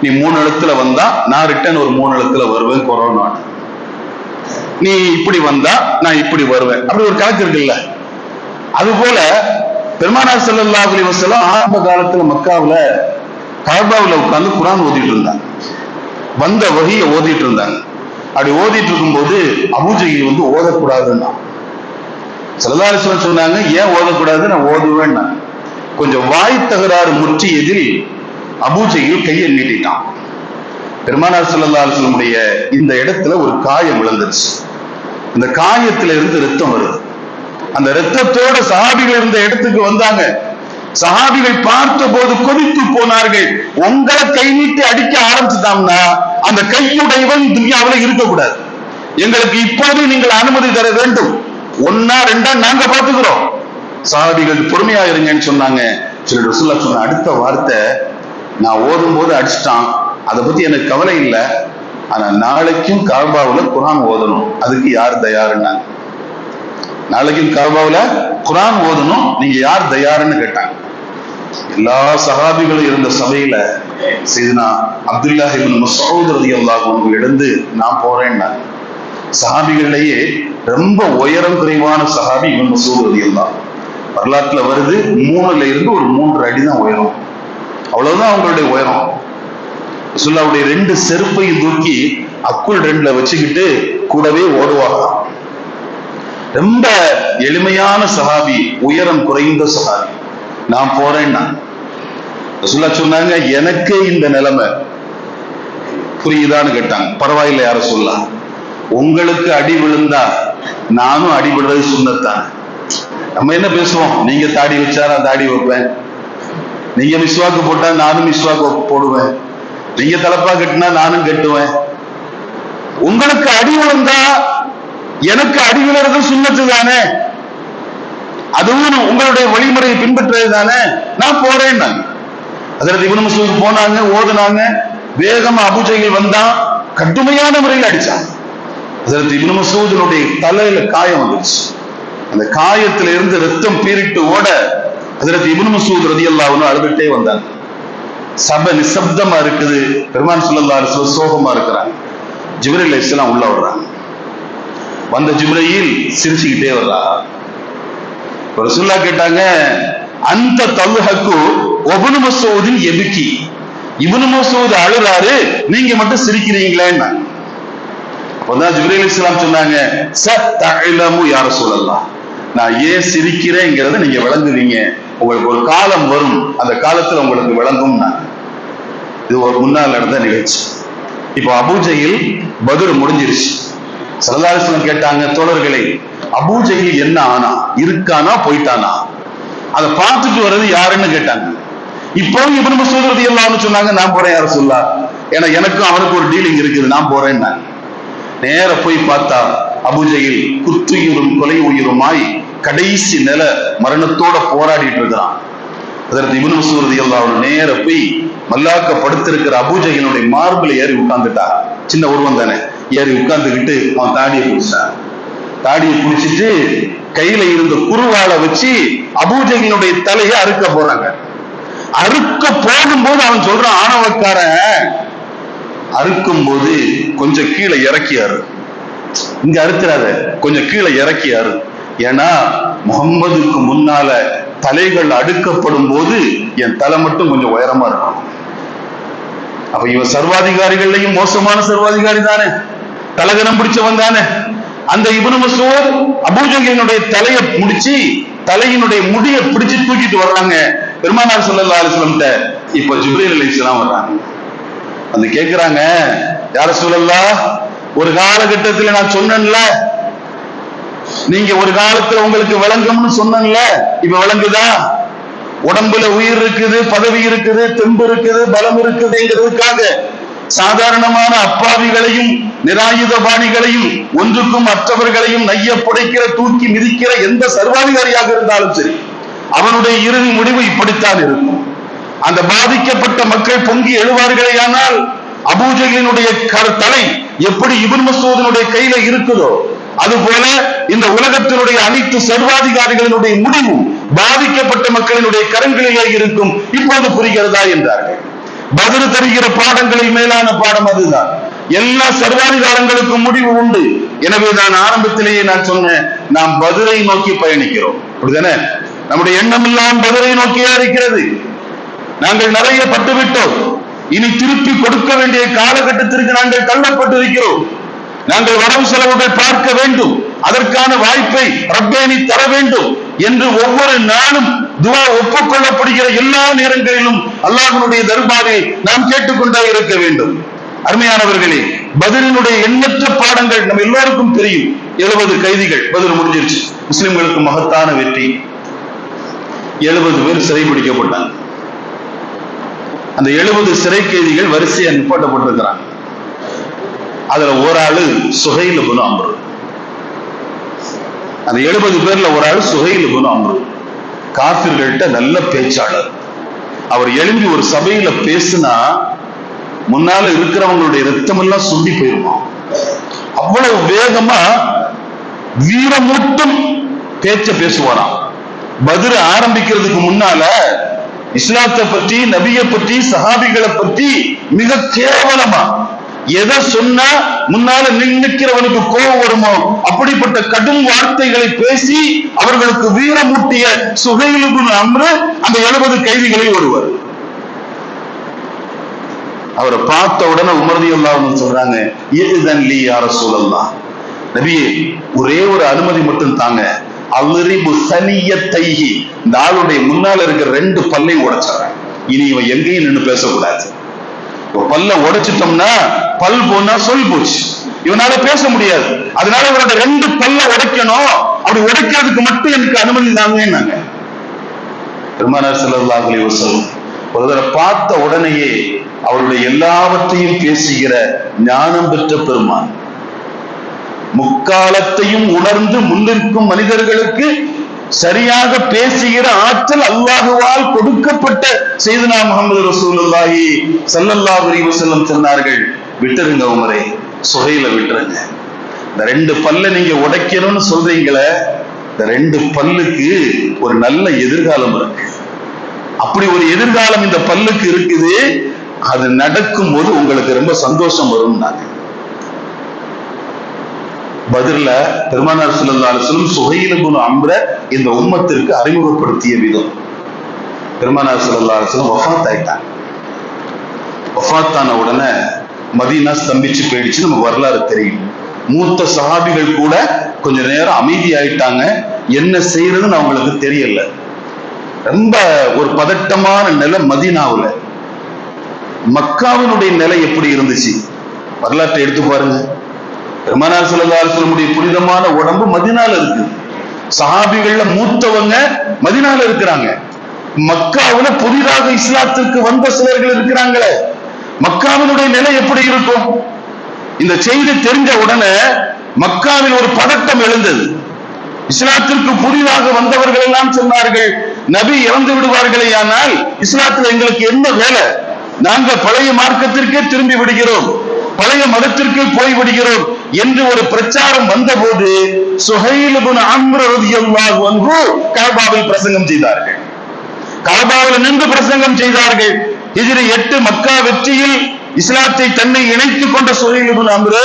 நீ 3 எழுத்துல வந்தா நான் ரிட்டர்ன் ஒரு 3 எழுத்துல வருவேன், கொரோனா நீ இப்படி வந்தா நான் இப்படி வருவேன், அப்படி ஒரு கணக்கு இருக்குல்ல. அது போல பெருமானார் ஸல்லல்லாஹு அலைஹி வஸல்லம் ஆரம்ப காலத்துல மக்காவுல கஅபாவுல உட்கார்ந்து குர்ஆன் ஓதிட்டு இருந்தாங்க. வந்த வஹியை ஓதிட்டு இருந்தாங்க. அப்படி ஓதிட்டு இருக்கும்போது அபூஜஹல் வந்து ஓதக்கூடாதுன்னா ஸல்லல்லாஹு அலைஹி வஸல்லம் சொன்னாங்க, ஏன் ஓதக்கூடாது? நான் ஓதுவேன்னா. கொஞ்சம் வாய் தகராறு முற்றியதில் அபூஜஹல் கையை நீட்டிட்டான். பெருமானார் ஸல்லல்லாஹு அலைஹி வஸல்லமுடைய இந்த இடத்துல ஒரு காயம் விழுந்துருச்சு. இந்த காயத்துல இருந்து ரத்தம் வருது. அந்த ரத்தத்தோட சஹாபிகள் இருந்த இடத்துக்கு வந்தாங்க. சஹாபிகள் பார்த்த போது கொதித்து போனார்கள். உங்களை கை நீட்டி அடிக்க ஆரம்பிச்சுட்டாங்கன்னா அந்த கையுடையவன் துன்யாவில் இருக்கக்கூடாது. எங்களுக்கு இப்போது நீங்கள் அனுமதி தர வேண்டும், 1 2 நாங்க பார்த்துக்கிறோம். சஹாபிகள் பொறுமையா இருங்கன்னு சொன்னாங்க. சில ரசூலுல்லாஹ் சொன்ன அடுத்த வார்த்தை, நான் ஓதும் போது அடிச்சிட்டான், அதை பத்தி எனக்கு கவலை இல்லை, ஆனா நாளைக்கும் கஅபாவுல குர்ஆன் ஓதணும், அதுக்கு யார் தயாருன்னாங்க. நாளைக்கும் கஅபாவுல குர்ஆன் ஓதணும், நீங்க யார் தயாருன்னு கேட்டாங்க. எல்லா சஹாபிகளும் இருந்த சபையில சையதுனா அப்துல்லாஹ் இப்னு மஸ்ஊத் ரலியல்லாஹு அன்ஹு எழுந்து நான் போறேன்னா. சஹாபிகளிலேயே ரொம்ப உயரம் குறைவான சஹாபி இப்னு மஸ்ஊத் ரலியல்லாஹு. வரலாற்றுல வருது 3ல இருந்து ஒரு 3 அடி தான் உயரம், அவ்வளவுதான் அவங்களுடைய உயரம். ரசூலுல்லாஹ்வுடைய 2 செருப்பையும் தூக்கி அக்குள் 2ல வச்சுக்கிட்டு கூடவே ஓடுவாங்க. ரொம்ப எளிமையான சஹாபி, உயரம் குறைந்த சஹாபி. நான் போறேன்னா ரசூலுல்லாஹ் சொன்னாங்க, எனக்கு இந்த நிலைமை புரியுதான்னு கேட்டாங்க. பரவாயில்லை யார சொல்லலாம், உங்களுக்கு அடி விழுந்தா நானும் அடிபடுறது சுன்னத்தான். நம்ம என்ன பேசுவோம், நீங்க தாடி வச்சா நான் தாடி வைப்பேன், நீங்க மிஸ்வாக்கு போட்டா நானும் மிஸ்வாக்கு போடுவேன், நீங்க தலப்பா கட்டினா நானும் கட்டுவேன். உங்களுக்கு அடி விழுந்தா எனக்கு அடி விழுறது சுன்னத்து தானே, அதுவும் உங்களுடைய வழிமுறையை பின்பற்றுறது தானே, நான் போறேன். ஹஜ்ரத் இப்னு மஸ்ஊத் போனாங்க, ஓதுனாங்க. வேகமா அபூஜஹல் வந்தான், கடுமையான முறையில் அடிச்சான். ஹஜ்ரத் இப்னு மஸ்ஊதுடைய தலையில காயம் வந்துச்சு. அந்த காயத்தில இருந்து ரத்தம் பீரிட்டு ஓட ஹஜ்ரத் இப்னு மஸ்ஊத் ரலியல்லாஹு அன்ஹு அழுதுட்டே வந்தாங்க. சபை நிசப்தமா இருக்குது. பெருமான் ஸல்லல்லாஹு அலைஹி வஸல்லம் சோகமா இருக்கிறாங்க. ஜிப்ரீல் அலைஹிஸ்ஸலாம் உள்ள வர்றாங்க. வந்த ஜிப்ரீல் சிரிச்சுக்கிட்டே வர்றாங்க. ரசூலுல்லாஹ் கேட்டாங்க, அந்த தல்ஹக்கு இப்னு மஸ்ஊதின் எபிகி, இப்னு மஸ்ஊத் அழுறாரு, நீங்க மட்டும் சிரிக்கிறீங்களேன்னா. அப்பதான் ஜிப்ரீல் அலைஹிஸ்ஸலாம் சொன்னாங்க, சத்தஅலமு யா ரசூலல்லாஹ், நான் ஏன் சிரிக்கிறேங்கிறத நீங்க விளங்குவீங்க உங்களுக்கு ஒரு காலம் வரும், அந்த காலத்துல உங்களுக்கு விளங்கும். இது ஒரு முன்னால் நடந்த நிகழ்ச்சி. இப்போ அபூஜஹில் பத்ர் முடிஞ்சிருச்சு. ஸல்லல்லாஹு அலைஹி வஸல்லம் கேட்டாங்க, தோழர்களை, அபூஜஹில் என்ன ஆனா, இருக்கானா போயிட்டானா, அதை பார்த்துட்டு வர்றது யாருன்னு கேட்டாங்க. இப்போ இப்னு மஸ்ஊத் ரலியல்லாஹு அன்ஹு சொன்னாங்க, நான் போறேன் யா ரசூலுல்லாஹ், ஏன்னா எனக்கும் அவனுக்கு ஒரு டீலிங் இருக்குது, நான் போறேன்னா. நேர போய் பார்த்தா அபூஜஹில் குற்றுயிரும் கொலை உயிருமாய் கடைசி நில மரணத்தோட போராடிட்டு இருக்கிறான். அதற்கு இப்னு மஸ்ஊத் ரலியல்லாஹு அன்ஹு நேர போய் மல்லாக்க படுத்திருக்கிற அபூஜஹிலுடைய மார்பில் ஏறி உட்கார்ந்துட்டா. சின்ன உருவம் தானே, ஏறி உட்கார்ந்துக்கிட்டு அவன் தாடியை பிடிச்சான். தாடியை பிடிச்சிட்டு கையில இருந்த குருவாளை வச்சு அபூஜஹிலுடைய தலையை அறுக்க போறாங்க. அறுக்க போகும்போது அவன் சொல்றான், ஆணவக்காரன், அறுக்கும் போது கொஞ்சம் கீழே இறக்கியாரு, இங்க அறுக்கிறாத, கொஞ்சம் கீழே இறக்கியாரு. ஏன்னா முகம்மதுக்கு முன்னால தலைகள் அடுக்கப்படும் போது என் தலை மட்டும் கொஞ்சம் உயரமா இருக்கும். அப்ப இவன் சர்வாதிகாரிகள்லையும் மோசமான சர்வாதிகாரி தானே, தலகனம் பிடிச்சவன் தானே. அந்த இப்னு மஸ்ஊத் அபூஜஹிலுடைய தலையை முடிச்சு, தலையினுடைய முடியை பிடிச்சு தூக்கிட்டு வர்றாங்க பெருமானார் ஸல்லல்லாஹு அலைஹி வஸல்லம். இப்ப ஜிப்ரீல் அலைஹிஸ்ஸலாம் வர்றாங்க, வந்து கேக்குறாங்க, யா ரசூலல்லாஹ், ஒரு காலகட்டத்தில் நான் சொன்னேன்ல, நீங்க ஒரு காலத்துல உங்களுக்கு விளங்கும்னு சொன்னேன்ல, இப்ப விளங்குதா? உடம்புல உயிர் இருக்குது, பதவி இருக்குது, தெம்பு இருக்குது, பலம் இருக்குதுங்கிறதுக்காக சாதாரணமான அப்பாவிகளையும் நிராயுதபாணிகளையும் ஒன்றுக்கும் மற்றவர்களையும் நைய புடைக்கிற, தூக்கி மிதிக்கிற எந்த சர்வாதிகாரியாக இருந்தாலும் சரி, அவனுடைய இறுதி முடிவு இப்படித்தான் இருக்கும். அந்த பாதிக்கப்பட்ட மக்கள் பொங்கி எழுவார்களேயானால் அபூஜஹிலுடைய தலை எப்படி இப்னு மஸ்ஊதினுடைய கையில இருக்குதோ, அதுபோல இந்த உலகத்தினுடைய அனைத்து சர்வாதிகாரிகளினுடைய முடிவு பாதிக்கப்பட்ட மக்களினுடைய கரங்களிலே இருக்கும். இப்போது புரிகிறதா என்றார்கள். பத்ர் தருகிற பாடங்களில் மேலான பாடம் அதுதான். எல்லா சர்வாதிகாரங்களுக்கும் முடிவு உண்டு. எனவே நான் ஆரம்பத்திலேயே நான் சொன்னேன், நாம் பத்ரை நோக்கி பயணிக்கிறோம், அப்படிதானே? நம்முடைய எண்ணம் எல்லாம் பத்ரை நோக்கியே இருக்கிறது. நாங்கள் நிறைய பட்டுவிட்டோம், இனி திருப்பி கொடுக்க வேண்டிய காலகட்டத்திற்கு நாங்கள் தள்ளப்பட்டிருக்கிறோம். நாங்கள் வரவு செலவுகள் பார்க்க வேண்டும், அதற்கான வாய்ப்பை ரப்பே நீ தர வேண்டும் என்று ஒவ்வொரு நாளும் துஆ ஒப்புக்கொள்ளப்படுகிற எல்லா நேரங்களிலும் அல்லாஹ்வுடைய தர்பாரில் நாம் கேட்டுக்கொண்டே இருக்க வேண்டும். அருமையானவர்களே, பத்ரினுடைய எண்ணற்ற பாடங்கள் நம்ம எல்லோருக்கும் தெரியும். 70 கைதிகள், பத்ர் முடிஞ்சிருச்சு, முஸ்லிம்களுக்கு மகத்தான வெற்றி. 70 பேர் சிறைபிடிக்கப்பட்டாங்க. அந்த 70 சிறை கைதிகள் வரிசையா நிப்பாட்டப்பட்டிருக்கிறாங்க. அதுல ஒரு ஆளு சுஹைல் இப்னு அம்ர். அந்த 70 பேர்ல ஒரு ஆளு சுஹைல் இப்னு அம்ர், காஃபிர்கள்ட்ட நல்ல பேச்சாளர். அவர் எழும்பி ஒரு சபையில பேசினா முன்னால இருக்கிறவங்களுடைய ரத்தம் எல்லாம் சுண்டி போயிருமா, அவ்வளவு வேகமா வீரமூட்டும் பேச்ச பேசுவாராம். பத்ர் ஆரம்பிக்கிறதுக்கு முன்னால இஸ்லாத்தை பற்றி, நபியை பற்றி, சஹாபிகளை பற்றி மிக கேவலமா எதை சொன்னா முன்னால நிற்கிறவனுக்கு கோபம் வருமோ அப்படிப்பட்ட கடும் வார்த்தைகளை பேசி அவர்களுக்கு வீரமூட்டிய சுஹைல் இப்னு அம்ர் அந்த 70 கைதிகளில் ஒருவர். அவரை பார்த்த உடனே உமர் ரலியல்லாஹு அன்ஹு சொல்றாங்க, இذن لي يا رسول الله, நபியே ஒரே ஒரு அனுமதி மட்டும் தாங்க, அல்ரிபு சனியத்தைஹி, இந்த ஆளுடைய முன்னால இருக்கிற 2 பல்லையும் உடைச்சாங்க. இனி இவன் எங்கேயும் நின்று பேசக்கூடாது. பல்ல உடைச்சிட்டோம்னா பல் போனா சொல் போச்சு, இவனால பேச முடியாது. அதனால இவரோட 2 பல்ல உடைக்கணும், அப்படி உடைக்கிறதுக்கு மட்டும் எனக்கு அனுமதி தாங்க. பெருமானார் ஸல்லல்லாஹு அலைஹி வஸல்லம் ஒருவரை பார்த்த உடனேயே அவருடைய எல்லாவற்றையும் பேசுகிற ஞானம் பெற்ற பெருமான், முக்காலத்தையும் உணர்ந்து முன்னிற்கும் மனிதர்களுக்கு சரியாக பேசுகிற ஆற்றல் அல்லாஹுவால் கொடுக்கப்பட்ட சையதுனா முஹம்மது ரசூலுல்லாஹி ஸல்லல்லாஹு அலைஹி வஸல்லம் சொன்னார்கள், விட்டுருங்க உமரே, சுஹைல விட்டுருங்க. இந்த 2 பல்ல நீங்க உடைக்கணும்னு சொல்றீங்களே, இந்த 2 பல்லுக்கு ஒரு நல்ல எதிர்காலம் இருக்கு. அப்படி ஒரு எதிர்காலம் இந்த பல்லுக்கு இருக்குது. அது நடக்கும் போது உங்களுக்கு ரொம்ப சந்தோஷம் வரும். பத்ர்ல பெருமானார் ஸல்லல்லாஹு அலைஹி வஸல்லம் சுஹைல் இப்னு அம்ர இந்த உம்மத்திற்கு அறிமுகப்படுத்திய விதம். பெருமானார் ஸல்லல்லாஹு அலைஹி வஸல்லம் வஃபாத் ஆயிட்டாங்க. வஃபாத்தான உடனே மதீனா ஸ்தம்பிச்சு போயிடுச்சு. நம்ம வரலாறு தெரியும். மூத்த சஹாபிகள் கூட கொஞ்ச நேரம் அமைதி ஆயிட்டாங்க. என்ன செய்யறதுன்னு அவங்களுக்கு தெரியல. ரொம்ப ஒரு பதட்டமான நிலை மதீனாவுல. மக்காவினுடைய நிலை எப்படி இருந்துச்சு வரலாற்றை எடுத்து பாருங்க. பெருமானார் ஸல்லல்லாஹு அலைஹி வஸல்லம் புனிதமான உடம்பு மதீனால இருக்கு. சஹாபிகள்ல மூத்தவங்க மதீனால இருக்கிறாங்க. மக்காவுல புதிதாக இஸ்லாத்திற்கு வந்த சிலர்கள் இருக்கிறாங்களே, மக்காவினுடைய நிலை எப்படி இருக்கும்? இந்த செய்தி தெரிஞ்ச உடனே மக்காவில் ஒரு பதட்டம் எழுந்தது. இஸ்லாத்திற்கு புதிதாக வந்தவர்கள் எல்லாம் சொன்னார்கள், நபி இறந்து விடுவார்களே, ஆனால் இஸ்லாத்தில் எங்களுக்கு என்ன வேலை? நாங்க பழைய மார்க்கத்திற்கே திரும்பி விடுகிறோம், பழைய மதத்திற்கு போய் விடுகிறோம் என்று ஒரு பிரச்சாரம் வந்தபோது சுஹைல் இப்னு அம்ர் ரலியல்லாஹு அன்ஹு கஅபாவில் பிரசங்கம் செய்தார்கள். கஅபாவில் நின்று பிரசங்கம் செய்தார்கள். ஹிஜ்ரி 8 மக்கா வெற்றியில் இஸ்லாத்தை தன்னை இணைத்துக் கொண்ட சுஹைல் இப்னு அம்ர்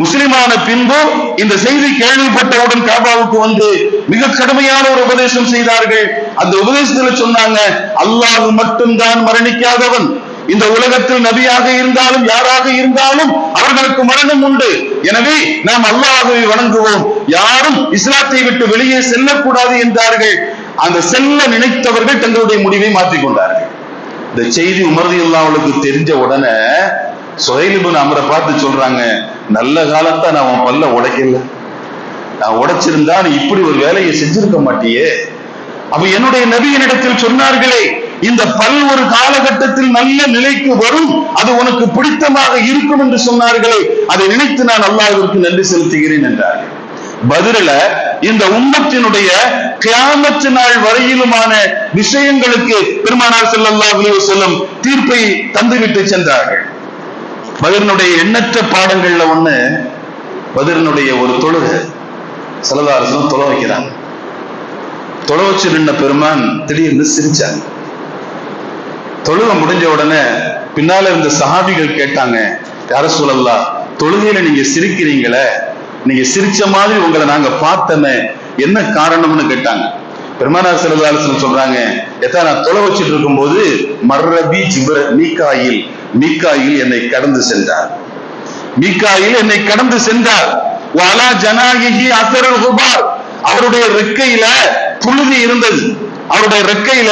முஸ்லிமான பின்பு இந்த செய்தி கேள்விப்பட்டவுடன் கஅபாவுக்கு வந்து மிக கடுமையான ஒரு உபதேசம் செய்தார்கள். அந்த உபதேசத்தில் சொன்னாங்க, அல்லாஹ் மட்டும்தான் மரணிக்காதவன். இந்த உலகத்தில் நபியாக இருந்தாலும் யாராக இருந்தாலும் அவர்களுக்கு மரணம் உண்டு. எனவே நாம் அல்லாஹ்வை வணங்குவோம், யாரும் இஸ்லாத்தை விட்டு வெளியே செல்லக்கூடாது என்றார்கள். அந்த செல்ல நினைத்தவர்கள் தங்களுடைய முடிவை மாற்றிக் கொண்டார்கள். இந்த செய்தி உமர் ரலியல்லாஹு அன்ஹுவுக்கு தெரிஞ்ச உடனே சுஹைல் இப்னு அம்ரை பார்த்து சொல்றாங்க, நல்ல காலத்தை நான் உன் பல்ல உடைக்கல, நான் உடைச்சிருந்தா நீ இப்படி ஒரு வேலையை செஞ்சிருக்க மாட்டியே. அப்ப என்னுடைய நபியினிடத்தில் சொன்னார்களே, இந்த பல் ஒரு காலகட்டத்தில் நல்ல நிலைக்கு வரும், அது உனக்கு பிடித்தமாக இருக்கும் என்று சொன்னார்களே, அதை நினைத்து நான் அல்லாஹ்விற்கு நன்றி செலுத்துகிறேன் என்றார்கள். பதில இந்த உம்மத்தினுடைய கியாமத் நாள் வரையிலுமான விஷயங்களுக்கு பெருமானார் ஸல்லல்லாஹு அலைஹி வஸல்லம் தீர்ப்பை தந்துவிட்டு சென்றார்கள். பதினுடைய எண்ணற்ற பாடங்கள்ல ஒண்ணு, பதினுடைய ஒரு தொழுகை. ஸல்லல்லாஹு அலைஹி வஸல்லம் தொழ வைக்கிறாங்க. தொழ வச்சு நின்ன பெருமான் திடீர்னு சிரிச்சாங்க. தொழுகை முடிஞ்ச உடனே பின்னால இருந்த சஹாபிகள் கேட்டாங்க, யா ரசூலல்லாஹ், தொழுகையில நீங்க சிரிக்கிறீங்களே, நீங்க சிரிச்ச மாதிரி உங்களை நாங்க பார்த்தோமே, என்ன காரணம்னு கேட்டாங்க. பெருமானார் ஸல்லல்லாஹு அலைஹி வஸல்லம் சொல்றாங்க, நான் தொழ வச்சிட்டு இருக்கும் போது மர்ரபி மீகாயில் என்னை கடந்து சென்றார். மீகாயில் என்னை கடந்து சென்றார். வலா ஜனாஹிஹி அஸருல் குபார், அவருடைய ரெக்கையில புழுதி இருந்தது. அவருடைய ரெக்கையில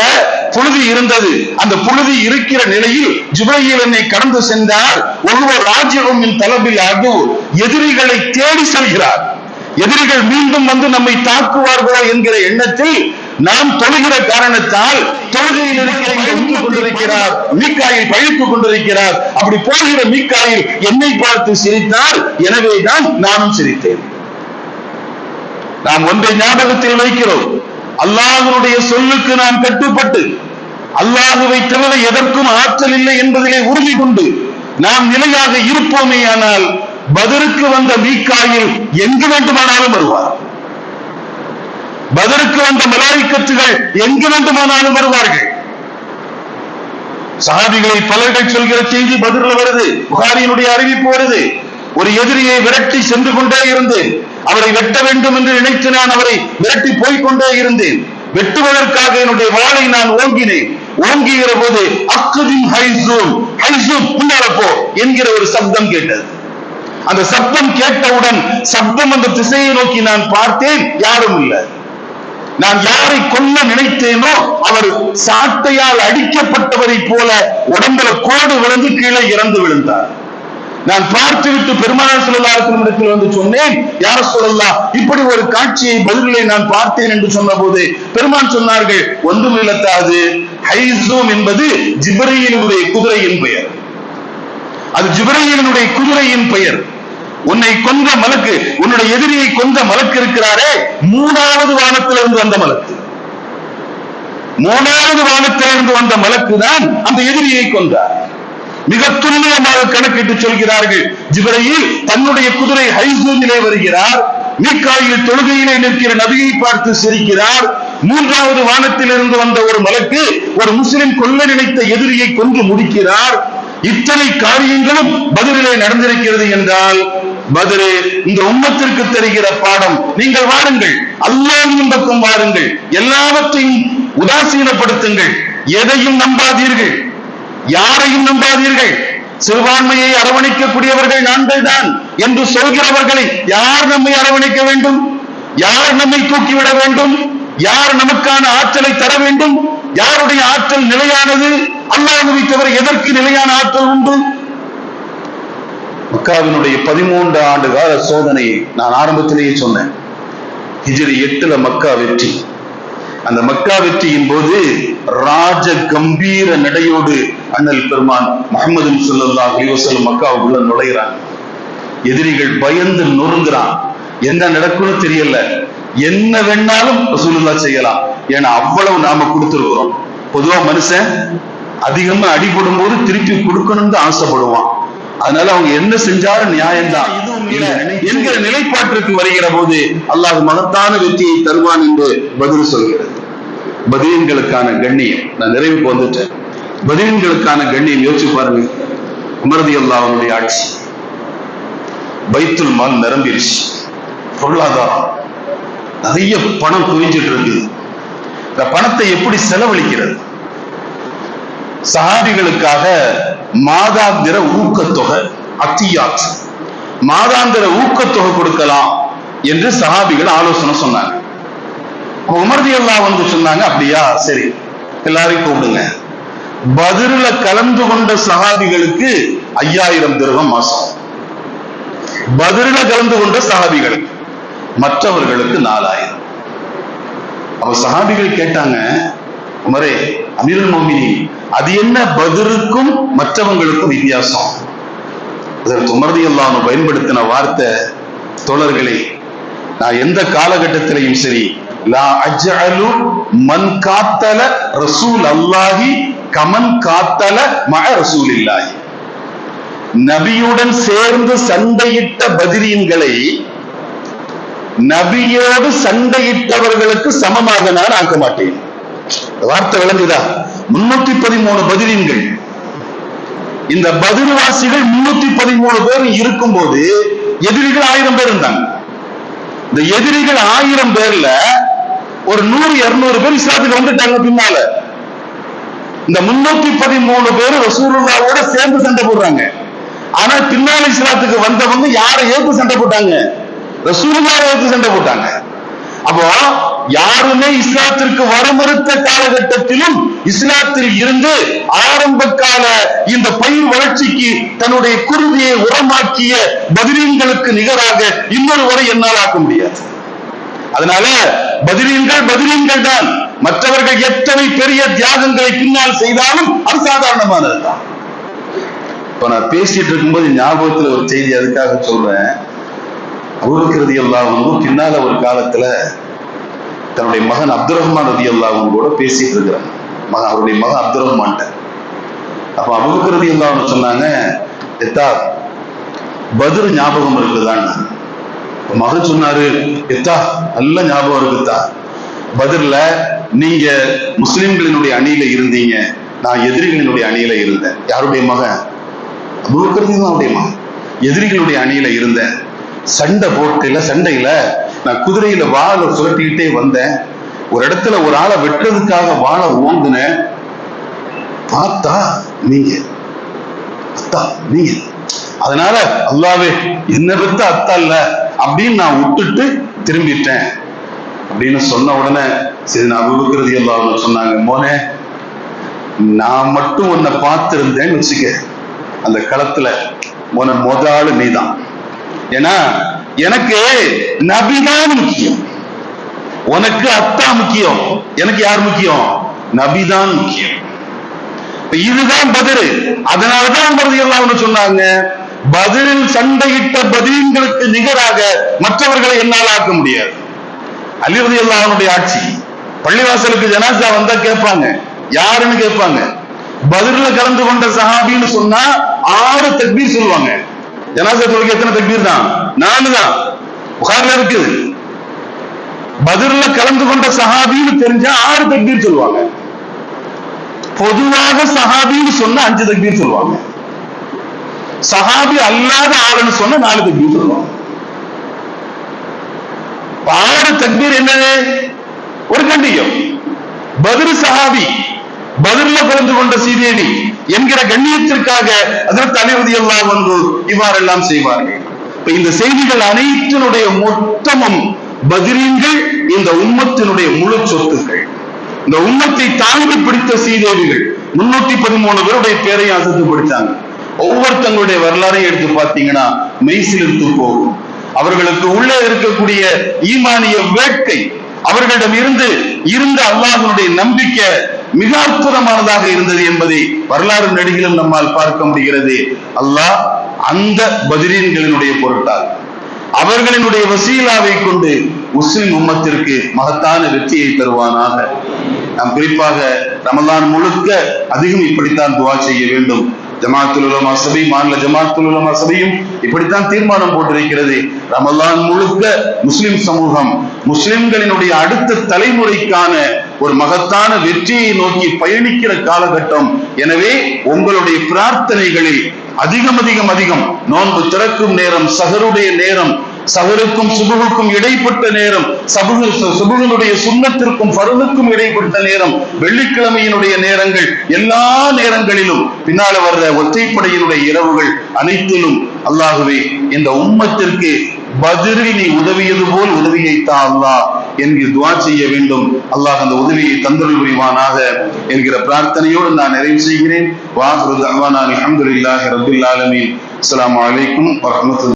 புழுதி இருந்தது. அந்த புழுதி இருக்கிற நிலையில் ஜிப்ரீல் என்னை கடந்து சென்றார். ஒருவர் ராஜ்யம் மின் தலபில் அது, எதிரிகளை தேடி செல்கிறார். எதிரிகள் மீண்டும் வந்து நம்மை தாக்குவார்களோ என்கிற எண்ணத்தில் நாம் தொழுகிற காரணத்தால் தொழுகையில் இருக்கிறார், மீகாயில் பழித்துக் கொண்டிருக்கிறார். அப்படி போகிற மீகாயில் என்னை பார்த்து சிரித்தார். எனவேதான் நானும் சிரித்தேன். நாம் ஒன்றை ஞாபகத்தில் வைக்கிறோம், அல்லாஹ்வுடைய சொல்லுக்கு நாம் கட்டுப்பட்டு அல்லாஹ்வை தவிர எதற்கும் ஆற்றல் இல்லை என்பதிலே உறுதி கொண்டு நாம் நிலையாக இருப்போமே, ஆனால் பதருக்கு வந்த மீகாயில் எங்கு வேண்டுமானாலும் வருவார். பதருக்கு வந்த மலாயிக்கத்துகள் எங்கு வேண்டுமானாலும் வருவார்கள். சஹாபிகளை பலர்கள் சொல்கிற செய்தி பதிர்ல வருது, புகாரியினுடைய அறிவிப்பு வருது. ஒரு எதிரியை விரட்டி சென்று கொண்டே இருந்தேன், அவரை வெட்ட வேண்டும் என்று நினைத்து நான் அவரை விரட்டி போய்கொண்டே இருந்தேன். வெட்டுவதற்காக என்னுடைய வாளை நான் ஓங்கினேன். ஓங்குகிற போது அக்குதின் ஹைசூம் முன்னாலப்போ என்கிற ஒரு சப்தம் கேட்டது. அந்த சப்தம் கேட்டவுடன் சப்தம் அந்த திசையை நோக்கி நான் பார்த்தேன், யாரும் இல்லை. நான் யாரை கொல்ல நினைத்தேனோ அவர் சாட்டையால் அடிக்கப்பட்டவரை போல உடம்புல கோடு விழுந்து கீழே இறந்து விழுந்தார். நான் பார்த்துவிட்டு பெருமானார் ஸல்லல்லாஹு அலைஹி வஸல்லம் வந்து சொன்னேன், யா ரசூலல்லாஹ், இப்படி ஒரு காட்சியை பதிலே நான் பார்த்தேன் என்று சொன்னபோது பெருமான் சொன்னார்கள், ஒன்றுமில்லத்தாது, ஹைசூம் என்பது ஜிப்ரீலுடைய குதிரையின் பெயர். அது ஜிப்ரீலுடைய குதிரையின் பெயர். உன்னை கொன்ற மலக்கு, உன்னுடைய எதிரியை கொன்ற மலக்கு இருக்கிறாரே, 3வது வானத்திலிருந்து வந்த மலக்கு. 3வது வானத்திலிருந்து வந்த மலக்கு தான் அந்த எதிரியை கொன்றார். மிக துல்லியமாக கணக்கிட்டு சொல்கிறார்கள். ஜிப்ரீல் தன்னுடைய குதிரை ஹைசூமிலே வருகிறார். மீகாயில் தொழுகையிலே நிற்கிற நபியை பார்த்து சிரிக்கிறார். 3வது வானத்திலிருந்து வந்த ஒரு மலக்கு ஒரு முஸ்லிம் கொல்ல நினைத்த எதிரியை கொன்று முடிக்கிறார். இத்தனை காரியங்களும் பதிலே நடந்திருக்கிறது என்றால், பதிலே இந்த உம்மத்திற்கு தெரிகிற பாடம், நீங்கள் வாருங்கள், அல்லாஹ்வின் பக்கம் வாருங்கள், எல்லாவற்றையும் உதாசீனப்படுத்துங்கள், எதையும் நம்பாதீர்கள், யாரையும் நம்பாதீர்கள். சிறுபான்மையை அரவணைக்கக்கூடியவர்கள் நாங்கள் தான் என்று சொல்கிறவர்களை யார் நம்மை அரவணைக்க வேண்டும்? யார் நம்மை தூக்கிவிட வேண்டும்? யார் நமக்கான ஆற்றலை தர வேண்டும்? யாருடைய ஆற்றல் நிலையானது? அல்லாஹ்வை தவிர எதற்கு நிலையான ஆற்றல் உண்டு? மக்காவினுடைய 13 ஆண்டு கால சோதனை நான் ஆரம்பத்திலேயே சொன்னேன். ஹிஜ்ரி 8 மக்கா வெற்றி. அந்த மக்கா வெற்றியின் போது ராஜ கம்பீர நடையோடு அண்ணல் பெருமான் முஹம்மது ஸல்லல்லாஹு அலைஹி வஸல்லம் மக்காவுக்குள்ள நுழைகிறான். எதிரிகள் பயந்து நொறுங்குறான். என்ன நடக்கும்னு தெரியல. என்ன வேணாலும் ரசூலுல்லாஹ் செய்யலாம். ஏன்னா அவ்வளவு நாம கொடுத்திருக்கிறோம். பொதுவா மனுஷன் அதிகமா அடிபடும் போது திருப்பி கொடுக்கணும்னு ஆசைப்படுவான். அதனால அவங்க என்ன செஞ்சாலும் நியாயம்தான் என்கிற நிலைப்பாட்டிற்கு வருகிற போது அல்லாஹ் மகத்தான வெற்றியை தருவான் என்று பதில் சொல்கிறது. பதீன்களுக்கான கண்ணியம், நான் நிறைவுக்கு வந்துட்டேன். பதீன்களுக்கான கண்ணியம் யோசிச்சு பாருங்க. உமர் ரலியல்லாஹு அவனுடைய ஆட்சி, பைத்துல் மால் நிரம்பிருச்சு, பொருளாதாரம் நிறைய பணம் குவிஞ்சிட்டு இருக்கு. இந்த பணத்தை எப்படி செலவழிக்கிறது? சஹாபிகளுக்காக மாதாந்திர ஊக்கத்தொகை, அத்தியாத் மாதாந்திர ஊக்கத்தொகை கொடுக்கலாம் என்று சஹாபிகள் ஆலோசனை சொன்னாங்க. உமர் ரலியல்லாஹு வந்து சொன்னாங்க, அப்படியா, சரி, எல்லாரையும் கூப்பிடுங்க. பத்ருல கலந்து கொண்ட சஹாபிகளுக்கு 5000 திர்ஹம் மாசம். பத்ருல கலந்து கொண்ட சஹாபிகள், மற்றவர்களுக்கு 4000. அப்ப சஹாபிகள் கேட்டாங்க, உமரே அமீருல் மோமினீன், அது என்ன பத்ருக்கும் மற்றவங்களுக்கும் வித்தியாசம்? அதற்கு உமர் ரலியல்லாஹு அன்ஹு பயன்படுத்தின வார்த்தை, தோழர்களே, நான் எந்த காலகட்டத்திலையும் சரி, லா அஜ்அலு மன் காத்தல ரசூல் அல்லாஹி கமன் காத்தல மஅ ரசூலில்லாஹி. நபியுடன் சேர்ந்து சண்டையிட்ட பத்ரீன்களை நபியோடு சண்டையிட்டவர்களுக்கு சமமாக நான் ஆக்க மாட்டேன். வார்த்தை விளங்குதா? 313 பத்ரீன்கள். இந்த பத்ருவாசிகள் 313 பேர் இருக்கும் போது எதிரிகள் 1000 பேர் இருந்தாங்க. இந்த எதிரிகள் 1000 பேர்ல ஒரு 100-200 பேர் இஸ்லாத்துக்கு வந்துட்டாங்க பின்னால. இந்த 313 பேர் ரசூலுல்லாஹ்வோட சேர்ந்து சண்டை போடுறாங்க. ஆனா பின்னால இஸ்லாத்துக்கு வந்தவங்க யாரை ஏற்று சண்டை போட்டாங்க? ரசூலுல்லாஹ்வை ஏற்று சண்டை போட்டாங்க. அப்போ யாருமே இஸ்லாத்திற்கு வர மறுத்த காலகட்டத்திலும் இஸ்லாத்தில் இருந்து ஆரம்ப கால இந்த பயிர் வளர்ச்சிக்கு தன்னுடைய குருதியை உரமாக்கிய பத்ரீன்களுக்கு நிகராக இன்னொருவரை என்னால் ஆக்க முடியாது. அதனால பத்ரீன்கள் தான். மற்றவர்கள் எத்தனை பெரிய தியாகங்களை பின்னால் செய்தாலும் அது சாதாரணமானதுதான். இப்ப நான் பேசிட்டு இருக்கும்போது ஞாபகத்துல ஒரு செய்தி அதுக்காக சொல்றேன். அபூபக்கர் ரலியல்லாஹு அன்ஹு பின்னால ஒரு காலத்துல தன்னுடைய மகன் அப்துர் ரஹ்மான் ரலியல்லாஹு அன்ஹு கூட பேசிட்டு இருக்கிறாங்க. அவருடைய மகன் அப்துர் ரஹ்மான். அப்ப அபூபக்கர் ரலியல்லாஹு அன்ஹு சொன்னாங்க, எத்தா பத்ர் ஞாபகம் இருக்குதான்? மகன் சொன்னாரு, எத்தா நல்ல ஞாபகம் இருக்குதா, பத்ர்ல நீங்க முஸ்லிம்களினுடைய அணியில இருந்தீங்க, நான் எதிரிகளினுடைய அணியில இருந்தேன். யாருடைய மகன்? அபூபக்கர் ரலியல்லாஹு மகன். எதிரிகளுடைய அணியில இருந்தேன். சண்டையில நான் குதிரையில வாழை சுரட்டிக்கிட்டே வந்தேன். ஒரு இடத்துல ஒரு ஆளை வெட்டுறதுக்காக வாழை ஓங்குனேன். பார்த்தா நீங்க அத்தா, நீங்க. அதனால அல்லாவே என்ன பெத்த அத்தா இல்ல அப்படின்னு நான் விட்டுட்டு திரும்பிட்டேன் அப்படின்னு சொன்ன உடனே சரி, நான் அபூபக்கர் ரலியல்லாஹு அன்ஹு சொன்னாங்க, மோனே, நான் மட்டும் உன்னை பார்த்திருந்தேன்னு வச்சுக்க, அந்த களத்துல உன முதலாளு நீதான். ஏன்னா எனக்கு நபிதான் முக்கியம், உனக்கு அத்தா முக்கியம், எனக்கு யார் முக்கியம்? நபிதான் முக்கியம். இதுதான் பத்ர். அதனாலதான் உமர் ரலியல்லாஹு அன்ஹு சொன்னாங்க, பத்ரில் சண்டையிட்ட பத்ரீன்களுக்கு நிகராக மற்றவர்களை என்னால் ஆக்க முடியாது. அலி ரலியல்லாஹு அன்ஹுடைய ஆட்சி, பள்ளிவாசலுக்கு ஜனாசா வந்தா கேட்பாங்க, யாருன்னு கேட்பாங்க. பத்ர்ல கலந்து கொண்ட சஹாபின்னு சொன்னா 6 தக்பீர் சொல்லுவாங்க. ஜனாசா தொழுகை எத்தனை தக்பீர் தான்? 4 தான். புகார்ல இருக்குது. பத்ர்ல கலந்து கொண்ட சஹாபின்னு தெரிஞ்சா 6 தக்பீர் சொல்லுவாங்க. பொதுவாக சஹாபின்னு சொன்னா 5 தக்பீர் சொல்லுவாங்க. சஹாபி அல்லாத ஆளுன்னு சொன்னா 4 தக்பீர் சொல்லுவாங்க. 6 தக்பீர் என்னது? ஒரு கண்ணியம். பத்ர் சஹாபி, பத்ர்ல கலந்து கொண்ட சீதேவி என்கிற கண்ணியத்திற்காக ஹஜ்ரத் அலி ரலியல்லாஹு அன்ஹு இவ்வாறெல்லாம் செய்வார்கள். இந்த செய்திகள் அனைத்தினுடைய மொத்தமும் பத்ரீன்கள் இந்த உம்மத்தினுடைய முழு சொத்துக்கள். இந்த உம்மத்தை தாங்கி பிடித்த சீதேவிகள் 313 பேருடைய பேரை அசத்து பிடிச்சாங்க. ஒவ்வொருத்தங்களுடைய வரலாறையும் எடுத்து பார்த்தீங்கன்னா மெய்சிலிருந்து போகும். அவர்களுக்கு உள்ளே இருக்கக்கூடிய ஈமானிய வேட்கை, அவர்களிடம் இருந்த அல்லாஹ்வுடைய நம்பிக்கை மிக அற்புதமானதாக இருந்தது என்பதை வரலாறு நடிகளும் நம்மால் பார்க்க முடிகிறது. அல்லாஹ் அந்த பத்ரீன்களினுடைய பொருட்டால் அவர்களினுடைய வசீலாவை கொண்டு முஸ்லிம் உம்மத்திற்கு மகத்தான வெற்றியை தருவானாக. நாம் குறிப்பாக ரமலான் முழுக்க அதிகம் இப்படித்தான் துஆ செய்ய வேண்டும். ஜமாத்துல் உலமா சபை, மாநில ஜமாத்துல் உலமா சபையும் இப்படித்தான் தீர்மானம் போட்டிருக்கிறது. ரமலான் முழுக்க முஸ்லிம் சமூகம் முஸ்லிம்களினுடைய அடுத்த தலைமுறைக்கான ஒரு மகத்தான வெற்றியை நோக்கி பயணிக்கிற காலகட்டம். எனவே உங்களுடைய பிரார்த்தனைகளில் அதிகம் நோன்பு திறக்கும் நேரம், சஹருடைய நேரம், சஹருக்கும் சுபுகுக்கும் இடைப்பட்ட நேரம், சுபுகனுடைய சுன்னத்திற்கும் ஃபர்லுக்கும் இடைப்பட்ட நேரம், வெள்ளிக்கிழமையினுடைய நேரங்கள், எல்லா நேரங்களிலும் பின்னால வர்ற ஒற்றைப்படையினுடைய இரவுகள் அனைத்திலும் அல்லாஹுவே இந்த உம்மத்திற்கு பத்ரில் நீ உதவியது போல் உதவியைத்தா அல்லாஹ் என்கிற துஆ செய்ய வேண்டும். அல்லாஹ் அந்த உதவியை தந்தருள் புரிவானாக என்கிற பிரார்த்தனையோடு நான் நிறைவு செய்கிறேன். வ ஆகிரு தஅவானா அல்ஹம்துலில்லாஹி ரப்பில் ஆலமீன். அஸ்ஸலாமு அலைக்கும் வரஹ்மத்துல்லாஹி